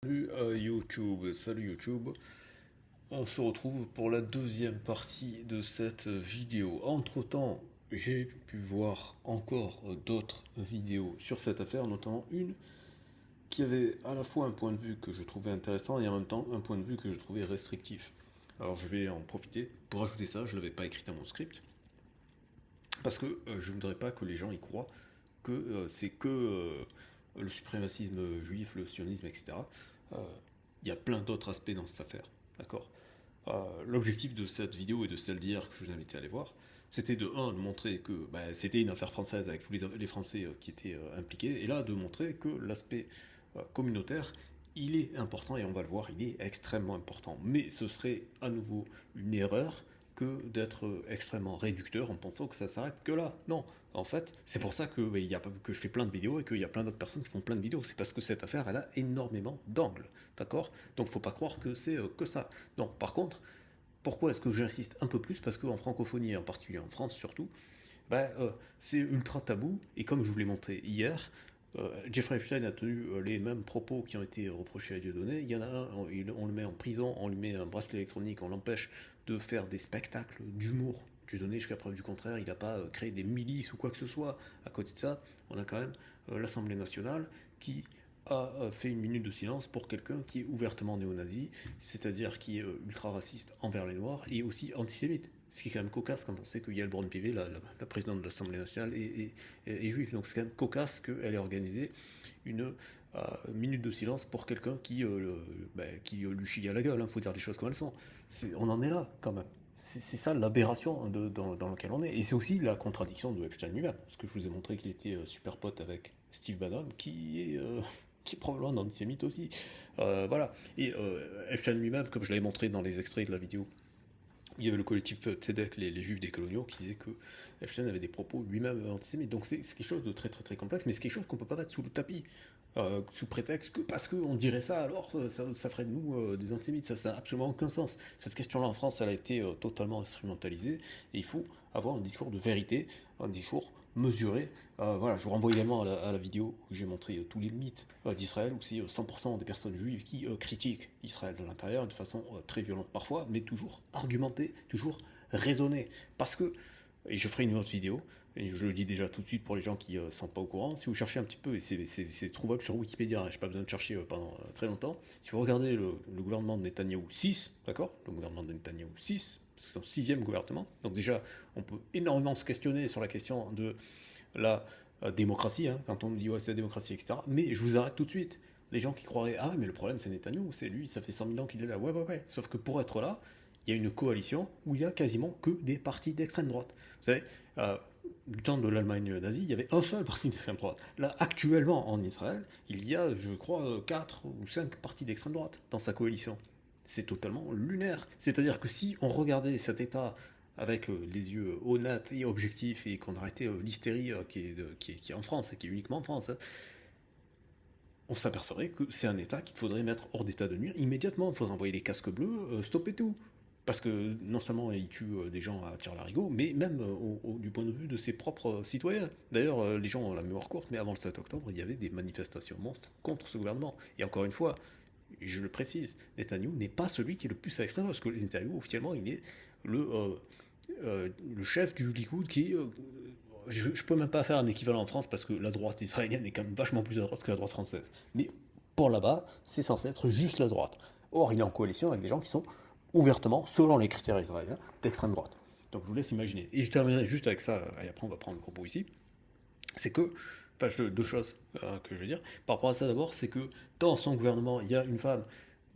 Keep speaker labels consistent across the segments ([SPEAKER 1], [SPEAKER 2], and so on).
[SPEAKER 1] Salut YouTube. On se retrouve pour la deuxième partie de cette vidéo. Entre-temps, j'ai pu voir encore d'autres vidéos sur cette affaire, notamment une qui avait à la fois un point de vue que je trouvais intéressant et en même temps un point de vue que je trouvais restrictif. Alors je vais en profiter pour ajouter ça, je ne l'avais pas écrit dans mon script, parce que je ne voudrais pas que les gens y croient que c'est que le suprémacisme juif, le sionisme, etc. Euh, Il y a plein d'autres aspects dans cette affaire. D'accord. L'objectif de cette vidéo et de celle d'hier que je vous invitais à aller voir, c'était de un, de montrer que c'était une affaire française avec tous les Français qui étaient impliqués, et là de montrer que l'aspect communautaire, il est important, et on va le voir, il est extrêmement important. Mais ce serait à nouveau une erreur que d'être extrêmement réducteur en pensant que ça s'arrête que là. Non, en fait, c'est pour ça que, que je fais plein de vidéos et qu'il y a plein d'autres personnes qui font plein de vidéos. C'est parce que cette affaire, elle a énormément d'angles. D'accord. Donc faut pas croire que c'est que ça. Non, par contre, pourquoi est-ce que j'insiste un peu plus? Parce qu'en francophonie, et en particulier en France surtout, c'est ultra tabou. Et comme je vous l'ai montré hier, Jeffrey Epstein a tenu les mêmes propos qui ont été reprochés à Dieudonné. Il y en a un, on le met en prison, on lui met un bracelet électronique, on l'empêche de faire des spectacles d'humour. Dieudonné, jusqu'à preuve du contraire, il n'a pas créé des milices ou quoi que ce soit. À côté de ça, on a quand même l'Assemblée nationale qui a fait une minute de silence pour quelqu'un qui est ouvertement néo-nazi, c'est-à-dire qui est ultra raciste envers les Noirs et aussi antisémite. Ce qui est quand même cocasse quand on sait que Yael Braun-Pivet, la présidente de l'Assemblée nationale, est juive. Donc c'est quand même cocasse qu'elle ait organisé une minute de silence pour quelqu'un qui lui chie à la gueule. Il faut dire les choses comme elles sont. On en est là quand même. C'est ça l'aberration dans laquelle on est. Et c'est aussi la contradiction de Epstein lui-même. Parce que je vous ai montré qu'il était super pote avec Steve Bannon, qui est probablement un antisémite aussi. Voilà. Et Epstein lui-même, comme je l'avais montré dans les extraits de la vidéo, il y avait le collectif Tzedek, les juifs des coloniaux, qui disait que Epstein avait des propos lui-même antisémites. Donc c'est quelque chose de très très très complexe, mais c'est quelque chose qu'on ne peut pas mettre sous le tapis, sous prétexte que parce qu'on dirait ça, alors ça ferait de nous des antisémites. Ça n'a absolument aucun sens. Cette question-là en France, elle a été totalement instrumentalisée, et il faut avoir un discours de vérité, un discours mesuré. Voilà, je vous renvoie également à la vidéo où j'ai montré tous les mythes d'Israël, où c'est 100% des personnes juives qui critiquent Israël de l'intérieur de façon très violente parfois, mais toujours argumentée, toujours raisonnée. Parce que, et je ferai une autre vidéo, et je le dis déjà tout de suite pour les gens qui ne sont pas au courant, si vous cherchez un petit peu, et c'est trouvable sur Wikipédia, hein, je n'ai pas besoin de chercher pendant très longtemps, si vous regardez le gouvernement de Netanyahou 6, d'accord, le gouvernement de Netanyahou 6, c'est son sixième gouvernement, donc déjà on peut énormément se questionner sur la question de la démocratie, hein, quand on dit ouais, c'est la démocratie, etc. Mais je vous arrête tout de suite. Les gens qui croiraient, ah mais le problème c'est Netanyahou, c'est lui, ça fait 100 000 ans qu'il est là. Ouais, ouais, ouais. Sauf que pour être là, il y a une coalition où il y a quasiment que des partis d'extrême droite. Vous savez, du temps de l'Allemagne nazie, il y avait un seul parti d'extrême droite. Là, actuellement, en Israël, il y a, je crois, 4 ou 5 partis d'extrême droite dans sa coalition. C'est totalement lunaire. C'est-à-dire que si on regardait cet État avec les yeux honnêtes et objectifs et qu'on arrêtait l'hystérie qui est en France et qui est uniquement en France, hein, on s'apercevrait que c'est un État qu'il faudrait mettre hors d'état de nuire immédiatement. Il faudrait envoyer les casques bleus, stopper tout. Parce que non seulement il tue des gens à tir larigot, mais même du point de vue de ses propres citoyens. D'ailleurs, les gens ont la mémoire courte, mais avant le 7 octobre, il y avait des manifestations monstres contre ce gouvernement. Et encore une fois, je le précise, Netanyahou n'est pas celui qui est le plus à l'extrême, parce que Netanyahou, officiellement, il est le chef du Likoud qui je peux même pas faire un équivalent en France parce que la droite israélienne est quand même vachement plus à droite que la droite française. Mais pour là-bas, c'est censé être juste la droite. Or, il est en coalition avec des gens qui sont ouvertement, selon les critères israéliens, d'extrême droite. Donc je vous laisse imaginer. Et je terminerai juste avec ça, et après on va prendre le propos ici. C'est que, enfin, deux choses que je veux dire. Par rapport à ça d'abord, c'est que dans son gouvernement, il y a une femme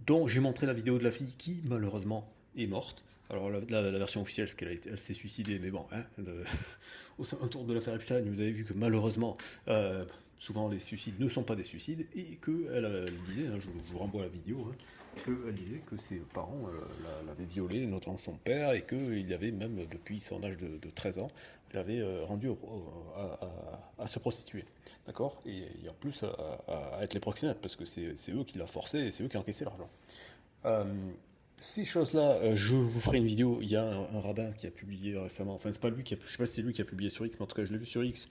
[SPEAKER 1] dont j'ai montré la vidéo de la fille qui, malheureusement, est morte. Alors la version officielle, c'est qu'elle s'est suicidée, mais bon, hein, au sein tour de l'affaire Epstein, vous avez vu que malheureusement, souvent les suicides ne sont pas des suicides, et qu'elle disait, hein, je vous renvoie à la vidéo, hein, qu'elle disait que ses parents l'avaient violée, notamment son père, et qu'il avait même, depuis son âge de 13 ans, l'avait rendu à se prostituer. D'accord. Et en plus à être les proxénètes, parce que c'est eux qui l'ont forcé, et c'est eux qui ont encaissé l'argent. Euh, Ces choses-là, je vous ferai une vidéo. Il y a un rabbin qui a publié récemment, enfin, c'est pas lui qui a, je sais pas si c'est lui qui a publié sur X, mais en tout cas, je l'ai vu sur X,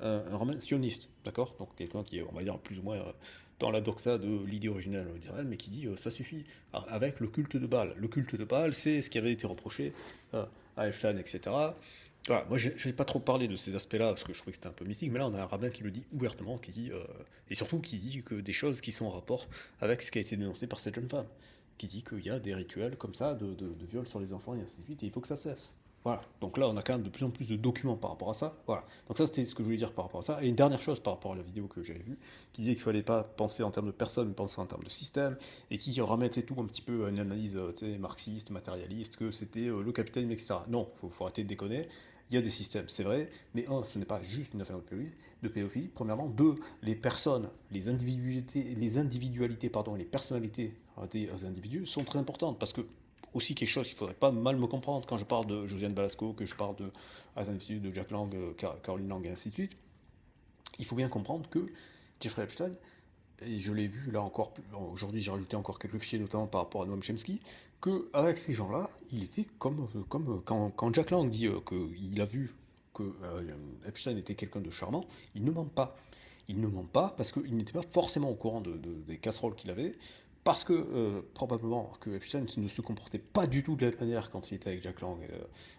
[SPEAKER 1] un rabbin sioniste, d'accord? Donc quelqu'un qui est, on va dire, plus ou moins dans la doxa de l'idée originale d'Israël, mais qui dit ça suffit avec le culte de Baal. Le culte de Baal, c'est ce qui avait été reproché à Epstein, etc. Voilà, moi je n'ai pas trop parlé de ces aspects-là parce que je trouvais que c'était un peu mystique, mais là on a un rabbin qui le dit ouvertement, qui dit, et surtout qui dit que des choses qui sont en rapport avec ce qui a été dénoncé par cette jeune femme, qui dit qu'il y a des rituels comme ça de viol sur les enfants et ainsi de suite, et il faut que ça cesse. Voilà, donc là on a quand même de plus en plus de documents par rapport à ça. Voilà, donc ça c'était ce que je voulais dire par rapport à ça. Et une dernière chose par rapport à la vidéo que j'avais vue, qui disait qu'il fallait pas penser en termes de personnes, mais penser en termes de système, et qui remettait tout un petit peu à une analyse marxiste, matérialiste, que c'était le capitalisme, etc. Non, faut arrêter de déconner. Il y a des systèmes, c'est vrai, mais un, ce n'est pas juste une affaire de pédophilie, premièrement. Deux, les personnes, les individualités pardon, et les personnalités des individus sont très importantes, parce que aussi quelque chose qu'il ne faudrait pas mal me comprendre quand je parle de Josiane Balasco, que je parle de Jack Lang, Caroline Lang et ainsi de suite. Il faut bien comprendre que Jeffrey Epstein, et je l'ai vu là encore, aujourd'hui j'ai rajouté encore quelques fichiers, notamment par rapport à Noam Chomsky, qu'avec ces gens-là, il était comme quand Jack Lang dit qu'il a vu que Epstein était quelqu'un de charmant, il ne ment pas. Il ne ment pas parce qu'il n'était pas forcément au courant des casseroles qu'il avait, parce que probablement que Epstein ne se comportait pas du tout de la même manière quand il était avec Jack Lang,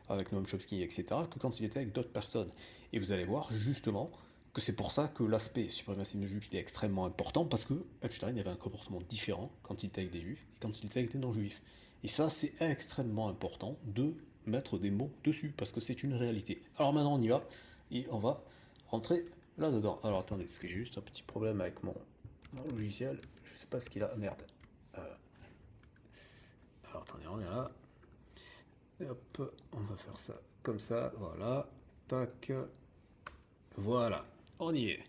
[SPEAKER 1] avec Noam Chomsky, etc., que quand il était avec d'autres personnes. Et vous allez voir justement que c'est pour ça que l'aspect suprémacisme juif il est extrêmement important, parce que Epstein avait un comportement différent quand il était avec des juifs et quand il était avec des non-juifs. Et ça, c'est extrêmement important de mettre des mots dessus, parce que c'est une réalité. Alors maintenant, on y va, et on va rentrer là-dedans. Alors attendez, parce que j'ai juste un petit problème avec mon logiciel, je sais pas ce qu'il a, merde. Alors attendez, on est là. Et hop, on va faire ça comme ça, voilà. Tac, voilà, on y est.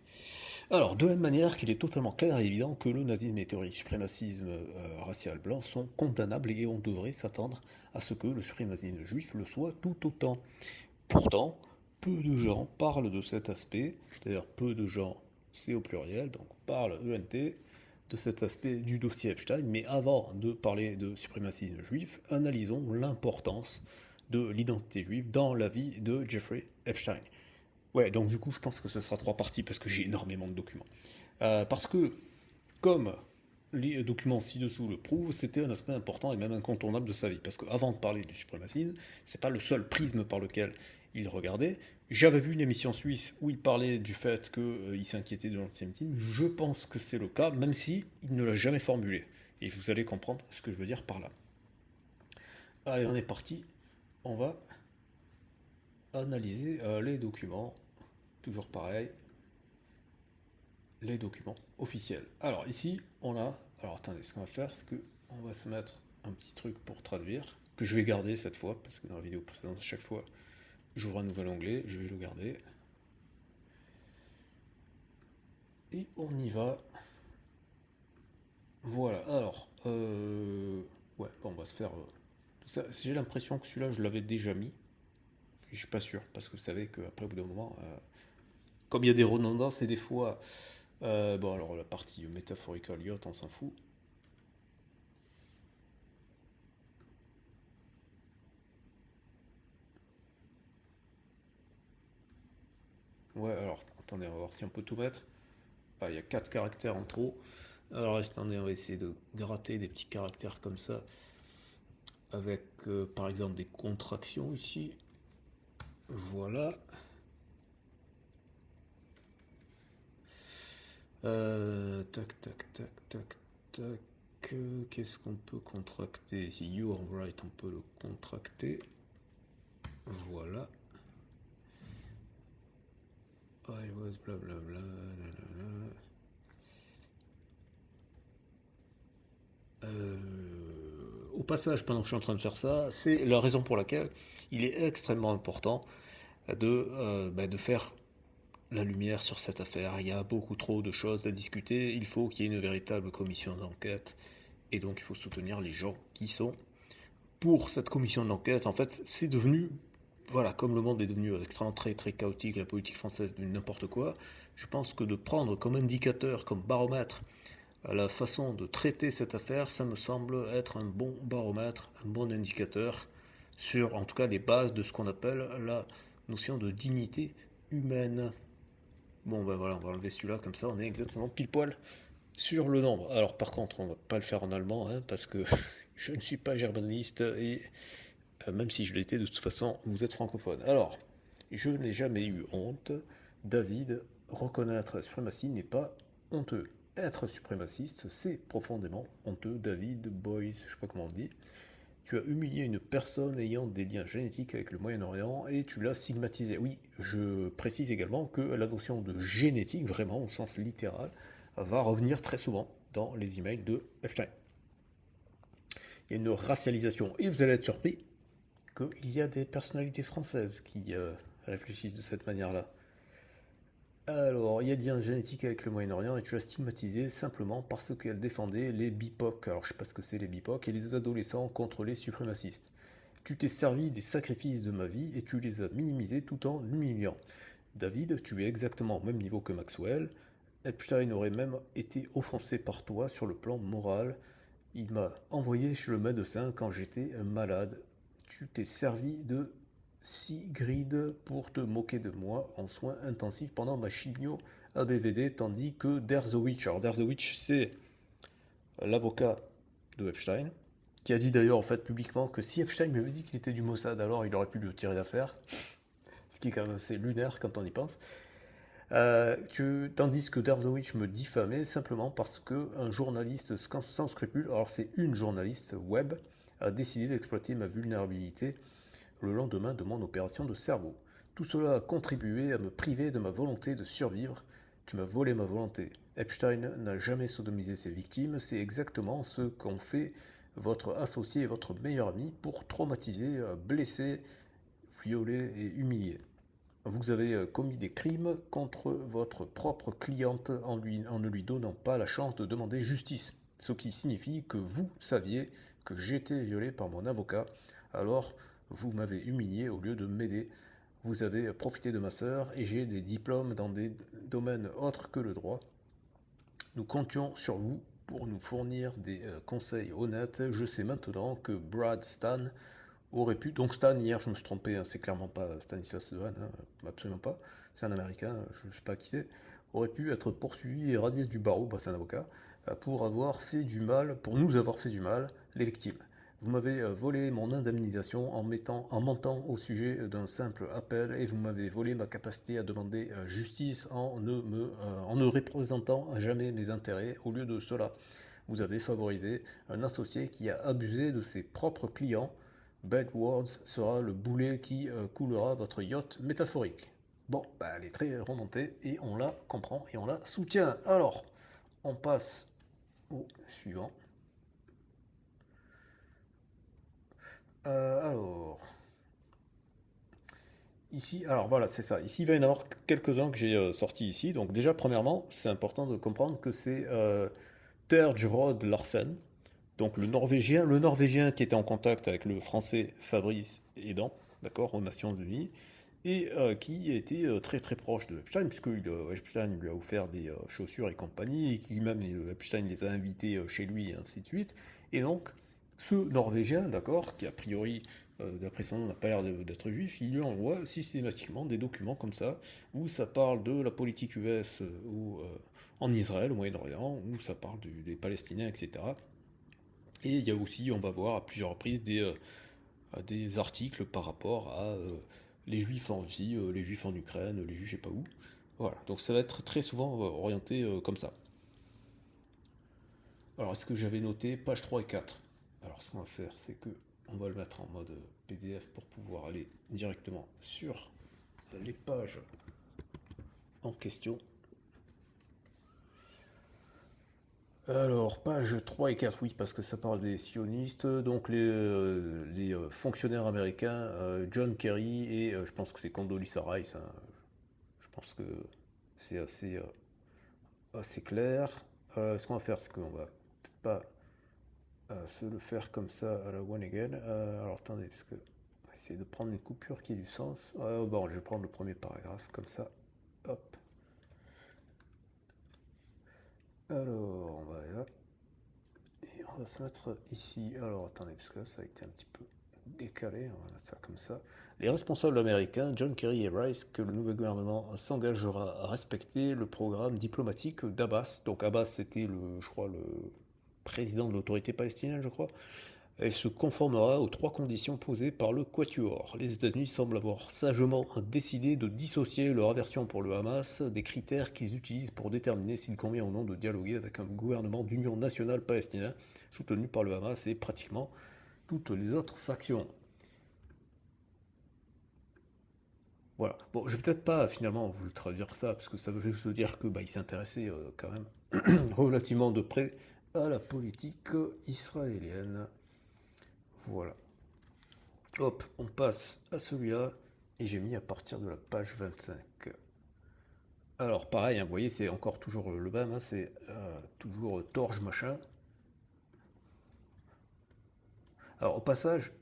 [SPEAKER 1] Alors, de la même manière qu'il est totalement clair et évident que le nazisme et le suprémacisme racial blanc sont condamnables et on devrait s'attendre à ce que le suprémacisme juif le soit tout autant. Pourtant, peu de gens parlent de cet aspect, c'est-à-dire peu de gens, c'est au pluriel, donc parlent ENT de cet aspect du dossier Epstein, mais avant de parler de suprémacisme juif, analysons l'importance de l'identité juive dans la vie de Jeffrey Epstein. Ouais, donc du coup, je pense que ce sera trois parties parce que j'ai énormément de documents. Parce que, comme les documents ci-dessous le prouvent, c'était un aspect important et même incontournable de sa vie. Parce qu'avant de parler du suprémacisme, c'est pas le seul prisme par lequel il regardait. J'avais vu une émission suisse où il parlait du fait qu'il s'inquiétait de l'antisémitisme. Je pense que c'est le cas, même si il ne l'a jamais formulé. Et vous allez comprendre ce que je veux dire par là. Allez, on est parti. On va analyser les documents. Toujours pareil, les documents officiels. Alors ici, on a... Alors attendez, ce qu'on va faire, c'est qu'on va se mettre un petit truc pour traduire, que je vais garder cette fois, parce que dans la vidéo précédente, à chaque fois, j'ouvre un nouvel onglet, je vais le garder. Et on y va. Voilà, alors... Ouais, bon, on va se faire... tout ça. J'ai l'impression que celui-là, je l'avais déjà mis. Je suis pas sûr, parce que vous savez qu'après, au bout d'un moment... comme il y a des redondances et des fois... bon, alors la partie métaphorical yacht, on s'en fout. Ouais, alors attendez, on va voir si on peut tout mettre. Ah, il y a 4 caractères en trop. Alors attendez, on va essayer de gratter des petits caractères comme ça. Avec par exemple des contractions ici. Voilà. Tac, tac, tac, tac, tac. Qu'est-ce qu'on peut contracter ici? You are right, on peut le contracter. Voilà. I was blablabla. Au passage, pendant que je suis en train de faire ça, c'est la raison pour laquelle il est extrêmement important de faire la lumière sur cette affaire. Il y a beaucoup trop de choses à discuter. Il faut qu'il y ait une véritable commission d'enquête. Et donc, il faut soutenir les gens qui sont pour cette commission d'enquête. En fait, c'est devenu, voilà, comme le monde est devenu extrêmement très très chaotique, la politique française est devenue n'importe quoi. Je pense que de prendre comme indicateur, comme baromètre, la façon de traiter cette affaire, ça me semble être un bon baromètre, un bon indicateur sur, en tout cas, les bases de ce qu'on appelle la notion de dignité humaine. Bon, ben voilà, on va enlever celui-là, comme ça, on est exactement pile poil sur le nombre. Alors, par contre, on va pas le faire en allemand, hein, parce que je ne suis pas germaniste, et même si je l'étais, de toute façon, vous êtes francophone. Alors, je n'ai jamais eu honte. David, reconnaître la suprématie n'est pas honteux. Être suprémaciste, c'est profondément honteux. David, Boys, je sais pas comment on dit. Tu as humilié une personne ayant des liens génétiques avec le Moyen-Orient et tu l'as stigmatisé. Oui, je précise également que la notion de génétique, vraiment au sens littéral, va revenir très souvent dans les emails de Epstein. Il y a une racialisation et vous allez être surpris qu'il y a des personnalités françaises qui réfléchissent de cette manière-là. Alors, il y a des liens génétiques avec le Moyen-Orient et tu l'as stigmatisé simplement parce qu'elle défendait les BIPOC, alors je sais pas ce que c'est les BIPOC, et les adolescents contre les suprémacistes. Tu t'es servi des sacrifices de ma vie et tu les as minimisés tout en l'humiliant. David, tu es exactement au même niveau que Maxwell. Epstein aurait même été offensé par toi sur le plan moral. Il m'a envoyé chez le médecin quand j'étais malade. Tu t'es servi de Sigrid pour te moquer de moi en soins intensifs pendant ma chimio ABVD, tandis que Derzowitsch, alors Derzowitsch c'est l'avocat de Epstein, qui a dit d'ailleurs en fait publiquement que si Epstein lui avait dit qu'il était du Mossad, alors il aurait pu le tirer d'affaire, ce qui est quand même assez lunaire quand on y pense. Tandis que Derzowitsch me diffamait simplement parce qu'un journaliste sans scrupules, alors c'est une journaliste web, a décidé d'exploiter ma vulnérabilité le lendemain de mon opération de cerveau. Tout cela a contribué à me priver de ma volonté de survivre. Tu m'as volé ma volonté. Epstein n'a jamais sodomisé ses victimes, c'est exactement ce qu'ont fait votre associé et votre meilleur ami pour traumatiser, blesser, violer et humilier. Vous avez commis des crimes contre votre propre cliente en ne lui donnant pas la chance de demander justice, ce qui signifie que vous saviez que j'étais violé par mon avocat, alors vous m'avez humilié au lieu de m'aider. Vous avez profité de ma sœur et j'ai des diplômes dans des domaines autres que le droit. Nous comptions sur vous pour nous fournir des conseils honnêtes. Je sais maintenant que Brad Stan aurait pu. Donc Stan, hier, je me suis trompé, hein, c'est clairement pas Stanislas Dehaene, hein, absolument pas. C'est un Américain, je ne sais pas qui c'est. Aurait pu être poursuivi et radié du barreau, bah, c'est un avocat, pour avoir fait du mal, pour nous avoir fait du mal, les victimes. Vous m'avez volé mon indemnisation en mentant au sujet d'un simple appel et vous m'avez volé ma capacité à demander justice en ne représentant jamais mes intérêts. Au lieu de cela, vous avez favorisé un associé qui a abusé de ses propres clients. Bad Words sera le boulet qui coulera votre yacht métaphorique. Bon, bah, elle est très remontée et on la comprend et on la soutient. Alors, on passe au suivant. Alors, ici, alors voilà, c'est ça. Ici, il va y en avoir quelques-uns que j'ai sortis ici. Donc déjà, premièrement, c'est important de comprendre que c'est Terje Larsen, donc le Norvégien qui était en contact avec le Français Fabrice Edan, d'accord, aux Nations Unies, et qui était très très proche de Epstein, puisque Epstein lui a offert des chaussures et compagnie, et qui même Epstein les a invités chez lui, et ainsi de suite. Et donc, ce Norvégien, d'accord, qui a priori, d'après son nom, n'a pas l'air d'être juif, il lui envoie systématiquement des documents comme ça, où ça parle de la politique US en Israël, au Moyen-Orient, où ça parle des Palestiniens, etc. Et il y a aussi, on va voir à plusieurs reprises, des articles par rapport à les juifs en Russie, les juifs en Ukraine, les juifs je sais pas où. Voilà, donc ça va être très souvent orienté comme ça. Alors, est-ce que j'avais noté page 3 et 4? Alors, ce qu'on va faire, c'est que on va le mettre en mode PDF pour pouvoir aller directement sur les pages en question. Alors, page 3 et 4, oui, parce que ça parle des sionistes, donc les fonctionnaires américains, John Kerry et je pense que c'est Condoleezza Rice, hein. Je pense que c'est assez clair. Ce qu'on va faire, c'est qu'on va peut-être pas se le faire comme ça à la one again. Alors attendez, parce que on va essayer de prendre une coupure qui ait du sens. Bon, je vais prendre le premier paragraphe comme ça. Hop. Alors, on va aller là. Et on va se mettre ici. Alors attendez, parce que là, ça a été un petit peu décalé, on va mettre ça comme ça. Les responsables américains, John Kerry et Rice, que le nouveau gouvernement s'engagera à respecter le programme diplomatique d'Abbas. Donc Abbas, c'était je crois, le président de l'autorité palestinienne, je crois. Elle se conformera aux trois conditions posées par le Quatuor. Les États-Unis semblent avoir sagement décidé de dissocier leur aversion pour le Hamas des critères qu'ils utilisent pour déterminer s'il convient ou non de dialoguer avec un gouvernement d'union nationale palestinien soutenu par le Hamas et pratiquement toutes les autres factions. Voilà. Bon, je vais peut-être pas finalement vous traduire ça, parce que ça veut juste dire que il s'est intéressé quand même relativement de près à la politique israélienne. Voilà. Hop, on passe à celui-là, et j'ai mis à partir de la page 25. Alors pareil, hein, vous voyez, c'est encore toujours le même, hein, c'est toujours torche machin. Alors au passage,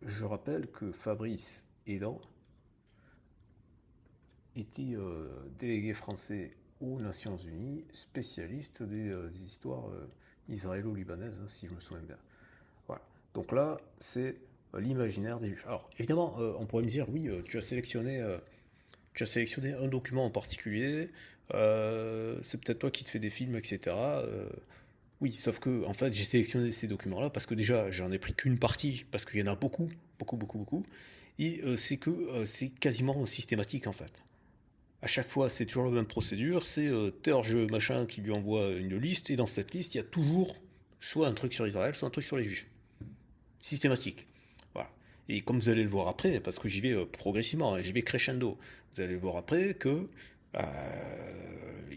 [SPEAKER 1] je rappelle que Fabrice Aidant était délégué français aux Nations Unies, spécialiste des histoires israélo-libanaises, hein, si je me souviens bien. Voilà. Donc là, c'est l'imaginaire des Juifs. Alors évidemment, on pourrait me dire, oui, tu as sélectionné un document en particulier, c'est peut-être toi qui te fais des films, etc. Oui, sauf que en fait, j'ai sélectionné ces documents-là parce que déjà, j'en ai pris qu'une partie, parce qu'il y en a beaucoup, beaucoup, beaucoup, beaucoup, et c'est quasiment systématique en fait. À chaque fois, c'est toujours la même procédure, c'est Terge machin qui lui envoie une liste, et dans cette liste, il y a toujours soit un truc sur Israël, soit un truc sur les Juifs. Systématique. Voilà. Et comme vous allez le voir après, parce que j'y vais progressivement, hein, j'y vais crescendo, vous allez le voir après que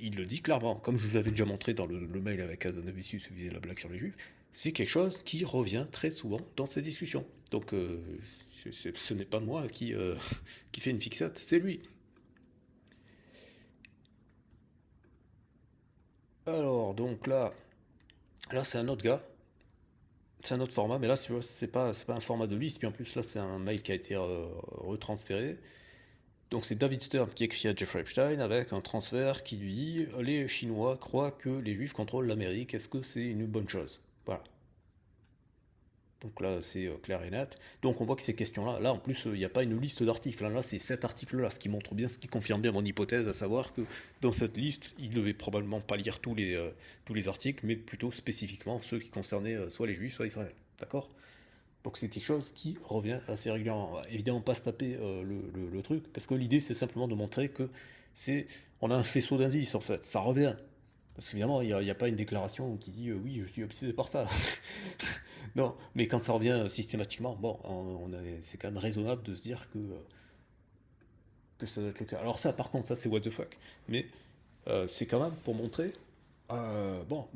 [SPEAKER 1] il le dit clairement, comme je vous l'avais déjà montré dans le mail avec Azanavicius qui faisait la blague sur les juifs, c'est quelque chose qui revient très souvent dans ces discussions. Donc ce n'est pas moi qui fait une fixette, c'est lui. Alors donc là c'est un autre gars, c'est un autre format, mais là c'est pas un format de liste, puis en plus là c'est un mail qui a été retransféré. Donc c'est David Stern qui écrit à Jeffrey Epstein avec un transfert qui lui dit les Chinois croient que les Juifs contrôlent l'Amérique, est-ce que c'est une bonne chose? Voilà. Donc là c'est clair et net. Donc on voit que ces questions-là, là en plus il n'y a pas une liste d'articles, là c'est cet article-là, ce qui montre bien, ce qui confirme bien mon hypothèse, à savoir que dans cette liste, il ne devait probablement pas lire tous les articles, mais plutôt spécifiquement ceux qui concernaient soit les Juifs, soit Israël. D'accord? Donc c'est quelque chose qui revient assez régulièrement. On va évidemment pas se taper le truc, parce que l'idée c'est simplement de montrer que on a un faisceau d'indices en fait, ça revient. Parce qu'évidemment, il n'y a pas une déclaration qui dit oui, je suis obsédé par ça. Non, mais quand ça revient systématiquement, bon, c'est quand même raisonnable de se dire que ça doit être le cas. Alors ça, par contre, ça c'est what the fuck. Mais c'est quand même pour montrer, bon,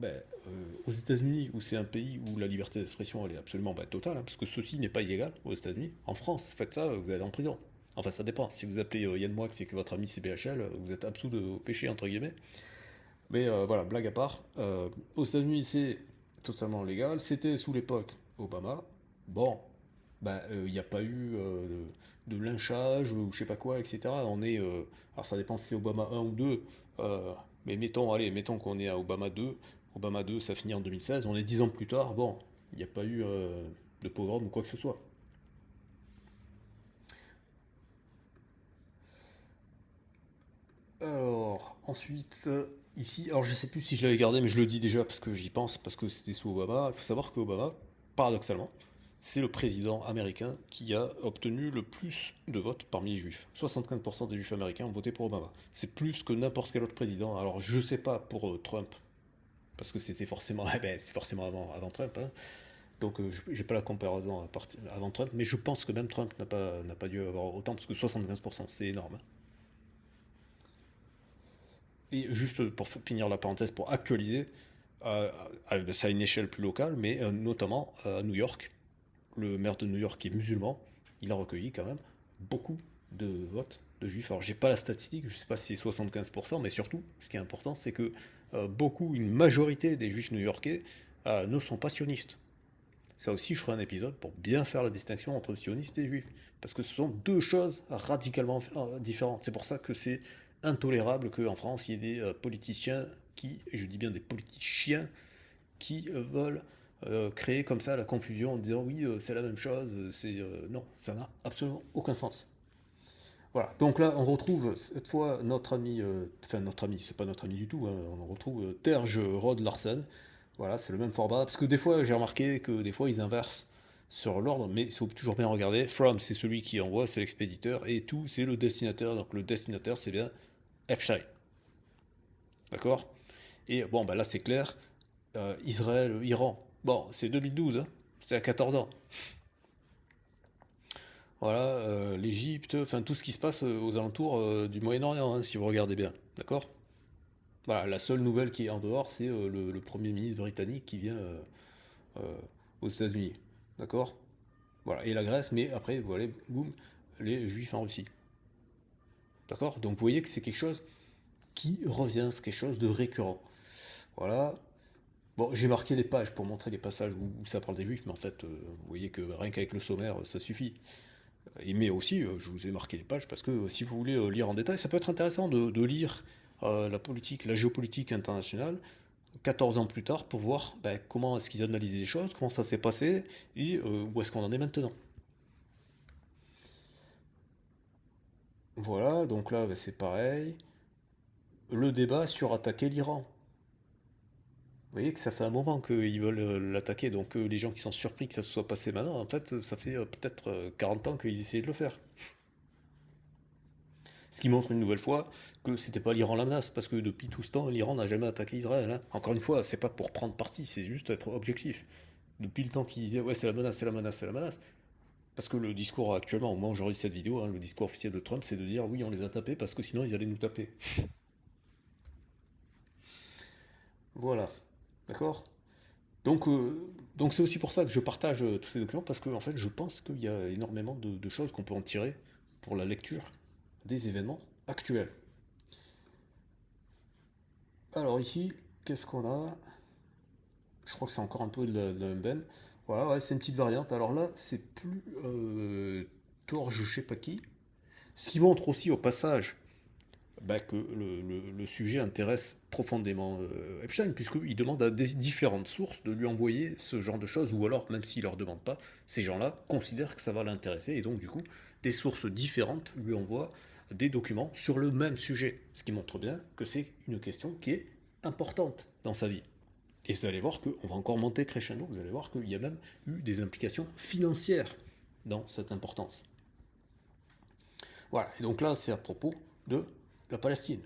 [SPEAKER 1] aux États-Unis, où c'est un pays où la liberté d'expression elle est absolument totale, hein, parce que ceci n'est pas illégal aux États-Unis. En France, faites ça, vous allez en prison. Enfin, ça dépend. Si vous appelez Yann Moix et que votre ami c'est BHL, vous êtes absous de péché, entre guillemets. Mais voilà, blague à part, aux États-Unis c'est totalement légal. C'était sous l'époque Obama. Bon, il n'y a pas eu de lynchage ou je sais pas quoi, etc. Alors ça dépend si c'est Obama 1 ou 2, mais mettons qu'on est à Obama 2. Obama 2, ça finit en 2016. On est 10 ans plus tard. Bon, il n'y a pas eu de pogrom ou quoi que ce soit. Alors, ensuite, ici, alors je sais plus si je l'avais gardé, mais je le dis déjà parce que j'y pense, parce que c'était sous Obama. Il faut savoir qu'Obama, paradoxalement, c'est le président américain qui a obtenu le plus de votes parmi les juifs. 75% des juifs américains ont voté pour Obama. C'est plus que n'importe quel autre président. Alors je sais pas pour Trump, parce que c'était forcément, c'est forcément avant Trump, hein. Donc j'ai pas la comparaison avant Trump, mais je pense que même Trump n'a pas dû avoir autant, parce que 75% c'est énorme, hein. Et juste pour finir la parenthèse, pour actualiser, c'est à une échelle plus locale, mais notamment à New York, le maire de New York qui est musulman, il a recueilli quand même beaucoup de votes de juifs. Alors j'ai pas la statistique, je sais pas si c'est 75%, mais surtout, ce qui est important, c'est que une majorité des juifs new-yorkais ne sont pas sionistes. Ça aussi, je ferai un épisode pour bien faire la distinction entre sionistes et juifs. Parce que ce sont deux choses radicalement différentes. C'est pour ça que c'est intolérable qu'en France, il y ait des politiciens qui, et je dis bien des politiciens, qui veulent créer comme ça la confusion en disant oui, c'est la même chose, non, ça n'a absolument aucun sens. Voilà, donc là on retrouve cette fois notre ami, enfin notre ami, c'est pas notre ami du tout, hein, on retrouve Terje Rod Larsen. Voilà, c'est le même format, parce que des fois j'ai remarqué que des fois ils inversent sur l'ordre, mais il faut toujours bien regarder. From c'est celui qui envoie, c'est l'expéditeur, et tout c'est le destinataire, donc le destinataire c'est bien Epstein. D'accord. Et bon, bah là c'est clair, Israël, Iran, bon c'est 2012, hein, c'était à 14 ans. Voilà, l'Égypte, enfin tout ce qui se passe aux alentours du Moyen-Orient, hein, si vous regardez bien. D'accord. Voilà, la seule nouvelle qui est en dehors, c'est le Premier ministre britannique qui vient euh, aux États-Unis. D'accord. Voilà, et la Grèce, mais après, voilà, boum, les Juifs en Russie. D'accord. Donc vous voyez que c'est quelque chose qui revient, c'est quelque chose de récurrent. Voilà. Bon, j'ai marqué les pages pour montrer les passages où ça parle des Juifs, mais en fait, vous voyez que rien qu'avec le sommaire, ça suffit. Mais aussi, je vous ai marqué les pages parce que si vous voulez lire en détail, ça peut être intéressant de lire la politique, la géopolitique internationale 14 ans plus tard pour voir ben, comment est-ce qu'ils analysaient les choses, comment ça s'est passé et où est-ce qu'on en est maintenant. Voilà, donc là ben, c'est pareil. Le débat sur attaquer l'Iran. Vous voyez que ça fait un moment qu'ils veulent l'attaquer, donc les gens qui sont surpris que ça se soit passé maintenant, en fait, ça fait peut-être 40 ans qu'ils essayaient de le faire. Ce qui montre une nouvelle fois que c'était pas l'Iran la menace, parce que depuis tout ce temps, l'Iran n'a jamais attaqué Israël, hein. Encore une fois, c'est pas pour prendre parti, c'est juste être objectif. Depuis le temps qu'ils disaient ouais c'est la menace, c'est la menace, c'est la menace. Parce que le discours actuellement, au moment où j'enregistre cette vidéo, hein, le discours officiel de Trump, c'est de dire oui on les a tapés parce que sinon ils allaient nous taper. Voilà, d'accord. Donc donc c'est aussi pour ça que je partage tous ces documents parce que en fait je pense qu'il y a énormément de choses qu'on peut en tirer pour la lecture des événements actuels. Alors ici, qu'est-ce qu'on a? Je crois que c'est encore un peu de la même veine. Voilà, ouais, c'est une petite variante. Alors là, c'est plus Torge, je sais pas qui. Ce qui montre aussi au passage bah, que le sujet intéresse profondément Epstein, puisqu'il demande à des différentes sources de lui envoyer ce genre de choses, ou alors, même s'il ne leur demande pas, ces gens-là considèrent que ça va l'intéresser, et donc du coup, des sources différentes lui envoient des documents sur le même sujet, ce qui montre bien que c'est une question qui est importante dans sa vie. Et vous allez voir qu'on va encore monter crescendo, vous allez voir qu'il y a même eu des implications financières dans cette importance. Voilà, et donc là c'est à propos de la Palestine.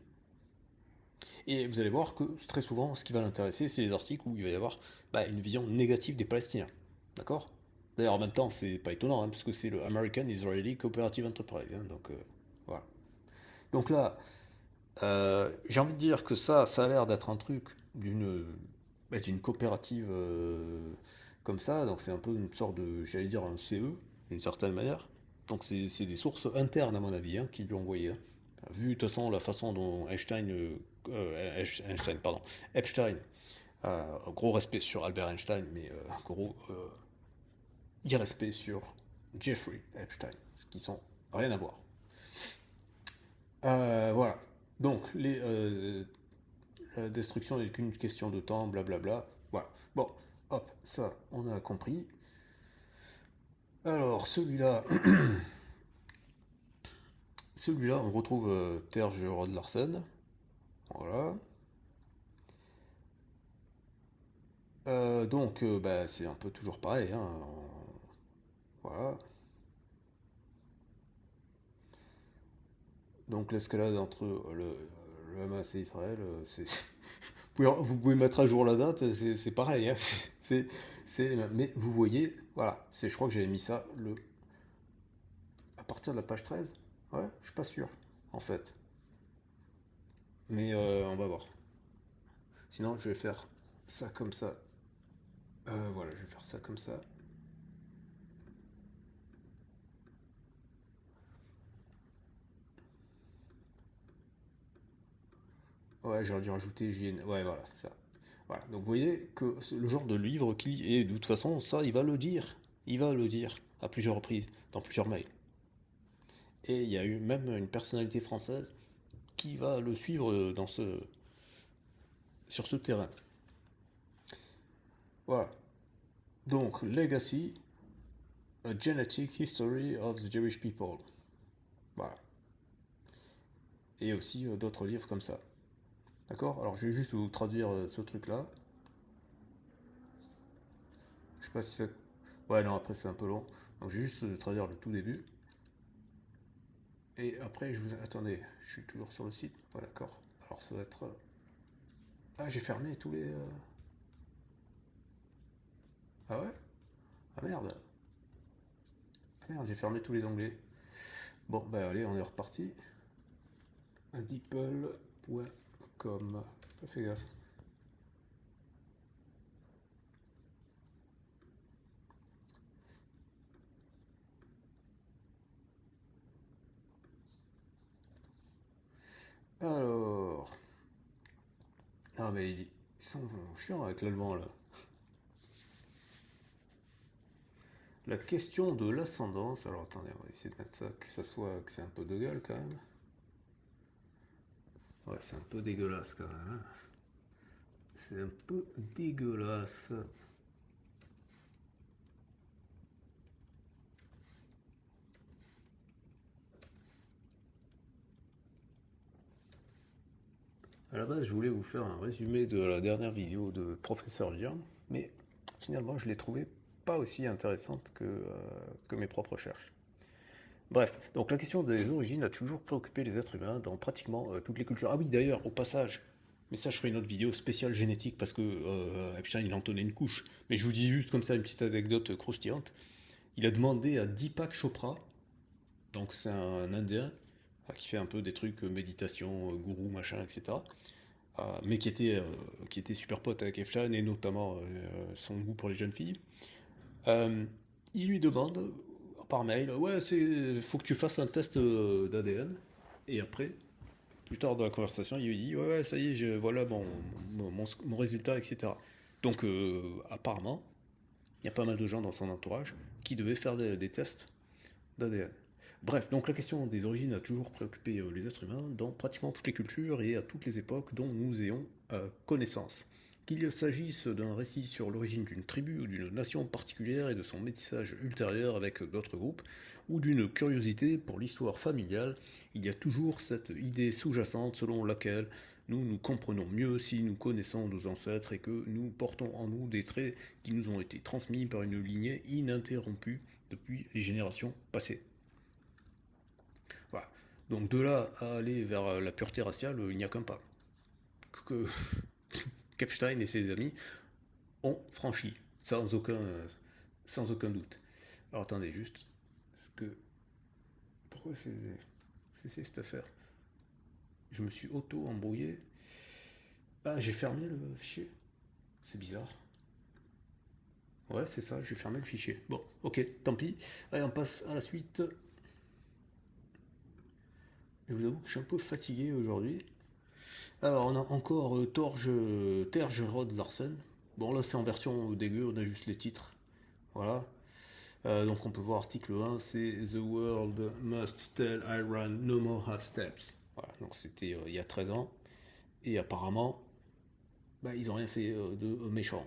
[SPEAKER 1] Et vous allez voir que très souvent ce qui va l'intéresser c'est les articles où il va y avoir bah, une vision négative des Palestiniens. D'accord. D'ailleurs en même temps c'est pas étonnant, hein, parce que c'est le American Israeli Cooperative Enterprise. Hein, donc voilà. Donc là, j'ai envie de dire que ça a l'air d'être un truc d'une coopérative comme ça, donc c'est un peu une sorte de, j'allais dire, un CE, d'une certaine manière. Donc c'est des sources internes, à mon avis, hein, qui lui ont envoyé. Hein. Vu de toute façon la façon dont Einstein, pardon, Epstein, gros respect sur Albert Einstein, mais gros irrespect sur Jeffrey Epstein, ce qui sont rien à voir. Voilà. Donc, la destruction n'est qu'une question de temps, blablabla. Voilà. Bon, hop, ça, on a compris. Alors, celui-là, celui-là, on retrouve Terje Rod Larsen. Voilà. Donc, bah, c'est un peu toujours pareil. Hein. Voilà. Donc, l'escalade entre le Hamas et Israël, c'est. Vous pouvez mettre à jour la date, c'est pareil. Hein. Mais vous voyez, voilà. Je crois que j'avais mis ça à partir de la page 13. Ouais, je suis pas sûr, en fait. Mais on va voir. Sinon, je vais faire ça comme ça. Voilà, je vais faire ça comme ça. Ouais, j'aurais dû rajouter JN. Ouais, voilà, c'est ça. Voilà. Donc vous voyez que c'est le genre de livre qui, et de toute façon, ça, il va le dire. Il va le dire à plusieurs reprises, dans plusieurs mails. Et il y a eu même une personnalité française qui va le suivre sur ce terrain. Voilà. Donc, Legacy, A Genetic History of the Jewish People. Voilà. Et aussi d'autres livres comme ça. D'accord? Alors, je vais juste vous traduire ce truc-là. Je sais pas si c'est... Ouais, non, après c'est un peu long. Donc, je vais juste traduire le tout début. Et après, je vous... Attendez, je suis toujours sur le site. Ouais, d'accord. Alors, ça va être... Ah, j'ai fermé tous les... Ah ouais? Ah merde. Ah merde, j'ai fermé tous les onglets. Bon, bah allez, on est reparti. Deeple.com. Pas fait gaffe. Alors... Ah mais ils sont chiants avec l'allemand là. La question de l'ascendance. Alors attendez, on va essayer de mettre ça, que ça soit, que c'est un peu de gueule quand même. Ouais, c'est un peu dégueulasse quand même, hein. C'est un peu dégueulasse. À la base, je voulais vous faire un résumé de la dernière vidéo de Professeur Liang, mais finalement, je l'ai trouvée pas aussi intéressante que mes propres recherches. Bref, donc la question des origines a toujours préoccupé les êtres humains dans pratiquement toutes les cultures. Ah oui, d'ailleurs, au passage, mais ça, je ferai une autre vidéo spéciale génétique parce que Epstein, il en tenait une couche. Mais je vous dis juste comme ça une petite anecdote croustillante. Il a demandé à Deepak Chopra, donc c'est un Indien qui fait un peu des trucs méditation, gourou, machin, etc. Mais qui était super pote avec Epstein et notamment son goût pour les jeunes filles. Euh, il lui demande par mail, ouais, faut que tu fasses un test d'ADN. Et après, plus tard dans la conversation, il lui dit, ouais, ouais, ça y est, voilà mon résultat, etc. Donc, apparemment, il y a pas mal de gens dans son entourage qui devaient faire des tests d'ADN. Bref, donc la question des origines a toujours préoccupé les êtres humains dans pratiquement toutes les cultures et à toutes les époques dont nous ayons connaissance. Qu'il s'agisse d'un récit sur l'origine d'une tribu ou d'une nation particulière et de son métissage ultérieur avec d'autres groupes, ou d'une curiosité pour l'histoire familiale, il y a toujours cette idée sous-jacente selon laquelle nous nous comprenons mieux si nous connaissons nos ancêtres et que nous portons en nous des traits qui nous ont été transmis par une lignée ininterrompue depuis les générations passées. Voilà. Donc de là à aller vers la pureté raciale, il n'y a qu'un pas. Que Epstein et ses amis ont franchi, sans aucun doute. Alors attendez juste, parce que pourquoi c'est cette affaire? Je me suis auto-embrouillé. Ah, j'ai fermé le fichier. C'est bizarre. Ouais, c'est ça, j'ai fermé le fichier. Bon, ok, tant pis. Allez, on passe à la suite. Je vous avoue que je suis un peu fatigué aujourd'hui. Alors, on a encore Terge Rod Larsen. Bon, là, c'est en version dégueu, on a juste les titres. Voilà. Donc, on peut voir article 1, c'est The World Must Tell Iran No More Half Steps. Voilà, donc c'était il y a 13 ans. Et apparemment, bah, ils n'ont rien fait de méchant.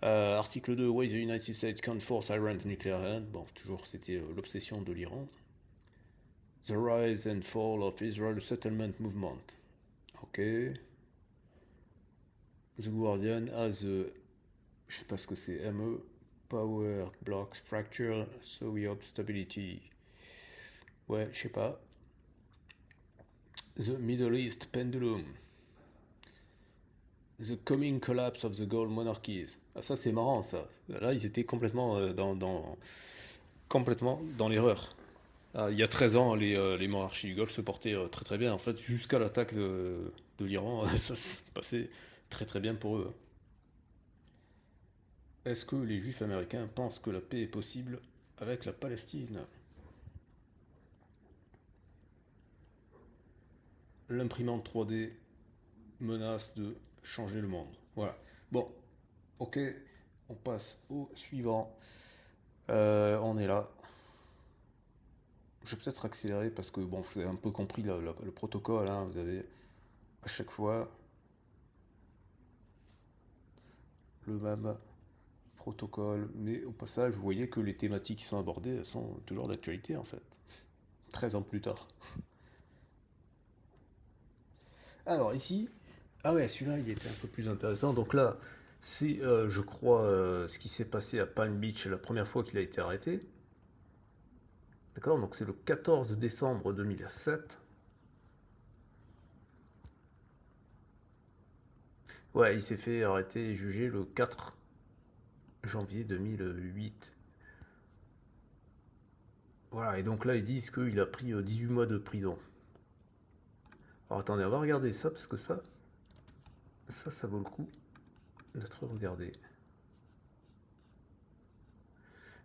[SPEAKER 1] Article 2, Why the United States Can't Force Iran's Nuclear Hand. Bon, toujours, c'était l'obsession de l'Iran. The Rise and Fall of Israel Settlement Movement. Ok. The Guardian has a, je sais pas ce que c'est, ME, Power Blocks Fracture, so we hope stability. Ouais, je sais pas. The Middle East Pendulum. The Coming Collapse of the Gold Monarchies. Ah, ça c'est marrant ça. Là ils étaient complètement complètement dans l'erreur. Ah, il y a 13 ans, les monarchies du Golfe se portaient très très bien. En fait, jusqu'à l'attaque de l'Iran, ça se passait très très bien pour eux. Est-ce que les juifs américains pensent que la paix est possible avec la Palestine? L'imprimante 3D menace de changer le monde. Voilà. Bon, ok, on passe au suivant. On est là. Je vais peut-être accélérer parce que bon, vous avez un peu compris le protocole, hein. Vous avez à chaque fois le même protocole, mais au passage, vous voyez que les thématiques qui sont abordées elles sont toujours d'actualité en fait, 13 ans plus tard. Alors ici, ah ouais, celui-là il était un peu plus intéressant. Donc là, c'est je crois ce qui s'est passé à Palm Beach la première fois qu'il a été arrêté. D'accord, donc c'est le 14 décembre 2007. Ouais, il s'est fait arrêter et juger le 4 janvier 2008. Voilà, et donc là ils disent qu'il a pris 18 mois de prison. Alors attendez, on va regarder ça parce que ça vaut le coup d'être regardé.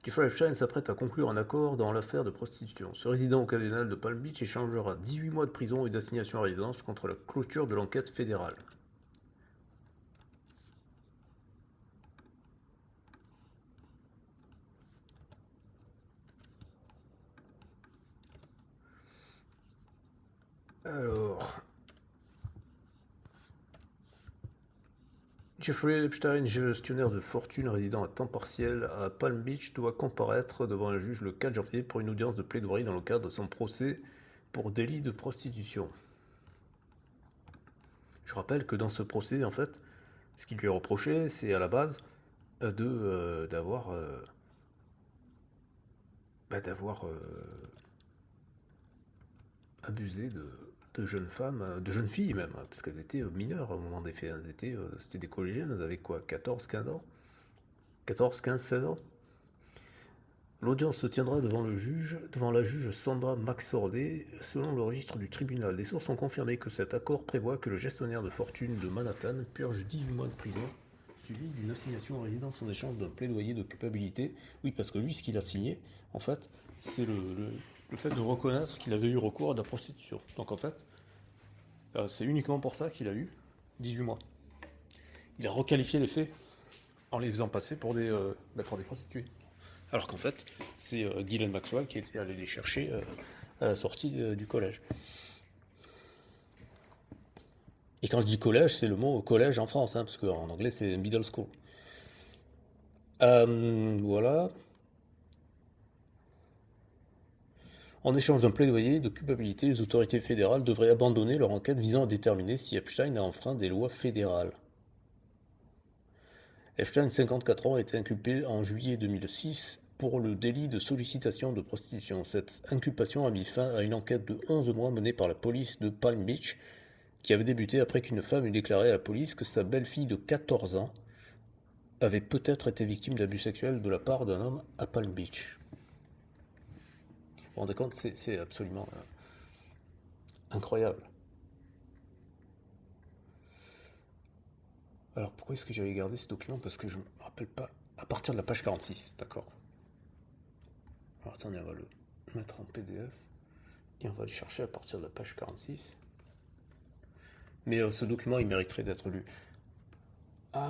[SPEAKER 1] Jeffrey Epstein s'apprête à conclure un accord dans l'affaire de prostitution. Ce résident occasionnel de Palm Beach échangera 18 mois de prison et d'assignation à résidence contre la clôture de l'enquête fédérale. Alors, Jeffrey Epstein, gestionnaire de fortune résidant à temps partiel à Palm Beach, doit comparaître devant un juge le 4 janvier pour une audience de plaidoirie dans le cadre de son procès pour délit de prostitution. Je rappelle que dans ce procès, en fait, ce qu'il lui est reproché, c'est à la base d'avoir abusé de jeunes femmes, de jeunes filles même, parce qu'elles étaient mineures au moment des faits. C'était des collégiennes, elles avaient quoi, 14, 15 ans 14, 15, 16 ans. L'audience se tiendra devant la juge Sandra McSorley, selon le registre du tribunal. Les sources ont confirmé que cet accord prévoit que le gestionnaire de fortune de Manhattan purge 18 mois de prison, suivi d'une assignation en résidence en échange d'un plaidoyer de culpabilité. Oui, parce que lui, ce qu'il a signé, en fait, c'est le fait de reconnaître qu'il avait eu recours à de la prostitution. Donc en fait, c'est uniquement pour ça qu'il a eu 18 mois. Il a requalifié les faits en les faisant passer pour des prostituées. Alors qu'en fait, c'est Ghislaine Maxwell qui était allé les chercher à la sortie du collège. Et quand je dis collège, c'est le mot collège en France, parce qu'en anglais c'est middle school. Voilà. En échange d'un plaidoyer de culpabilité, les autorités fédérales devraient abandonner leur enquête visant à déterminer si Epstein a enfreint des lois fédérales. Epstein, 54 ans, a été inculpé en juillet 2006 pour le délit de sollicitation de prostitution. Cette inculpation a mis fin à une enquête de 11 mois menée par la police de Palm Beach, qui avait débuté après qu'une femme eut déclaré à la police que sa belle-fille de 14 ans avait peut-être été victime d'abus sexuels de la part d'un homme à Palm Beach. Vous vous rendez compte, c'est absolument incroyable. Alors pourquoi est-ce que j'avais gardé ce document? Parce que je ne me rappelle pas. À partir de la page 46, d'accord. Alors attendez, on va le mettre en PDF. Et on va le chercher à partir de la page 46. Mais ce document, il mériterait d'être lu. Ouais.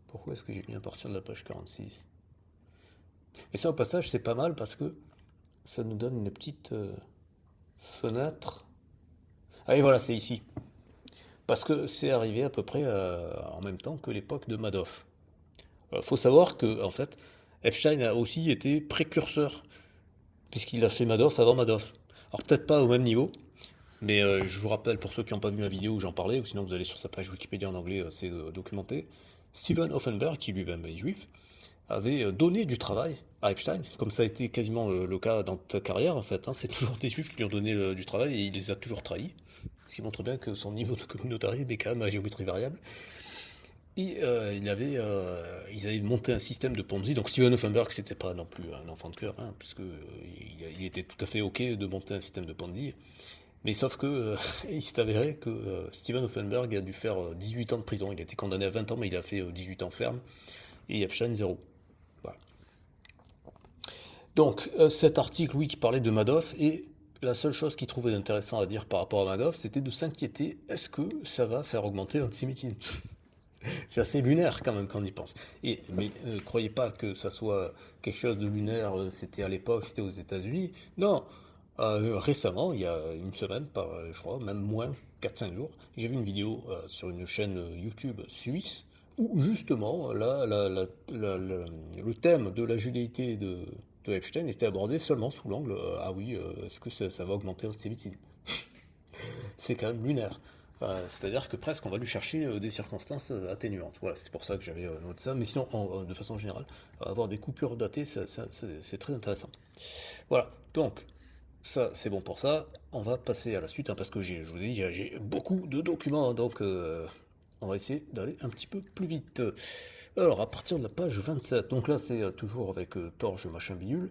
[SPEAKER 1] Pourquoi est-ce que j'ai mis à partir de la page 46? Et ça, au passage, c'est pas mal parce que ça nous donne une petite fenêtre. Ah et voilà, c'est ici. Parce que c'est arrivé à peu près en même temps que l'époque de Madoff. Faut savoir que, en fait, Epstein a aussi été précurseur, puisqu'il a fait Madoff avant Madoff. Alors peut-être pas au même niveau, mais je vous rappelle, pour ceux qui n'ont pas vu ma vidéo où j'en parlais, ou sinon vous allez sur sa page Wikipédia en anglais, c'est documenté, Steven Hoffenberg, qui lui-même est juif, avait donné du travail à Epstein, comme ça a été quasiment le cas dans toute sa carrière en fait. C'est toujours des juifs qui lui ont donné du travail et il les a toujours trahis, ce qui montre bien que son niveau de communautarisme est quand même à géométrie variable. Et ils avaient monté un système de Ponzi. Donc Steven Hoffenberg, c'était pas non plus un enfant de cœur, puisque il était tout à fait ok de monter un système de Ponzi. Mais sauf que il s'est avéré que Steven Hoffenberg a dû faire 18 ans de prison. Il a été condamné à 20 ans, mais il a fait 18 ans ferme. Et Epstein, 0. Voilà. Donc cet article, oui, qui parlait de Madoff, et la seule chose qu'il trouvait intéressant à dire par rapport à Madoff, c'était de s'inquiéter, est-ce que ça va faire augmenter l'antisémitisme? C'est assez lunaire quand même quand on y pense. Mais ne croyez pas que ça soit quelque chose de lunaire, c'était à l'époque, c'était aux États-Unis. Non, Récemment, il y a une semaine, je crois, même moins, 4 5 jours, j'ai vu une vidéo sur une chaîne YouTube suisse où justement le thème de la judéité de Epstein était abordé seulement sous l'angle ah oui, est-ce que ça va augmenter l'antisémitisme? C'est quand même lunaire. C'est-à-dire que presque on va lui chercher des circonstances atténuantes. Voilà, c'est pour ça que j'avais noté ça. Mais sinon, de façon générale, avoir des coupures datées, c'est très intéressant. Voilà, donc ça c'est bon pour ça. On va passer à la suite, hein, parce que je vous ai dit, j'ai beaucoup de documents, hein, donc on va essayer d'aller un petit peu plus vite. Alors, à partir de la page 27, donc là c'est toujours avec Torge machin bidule.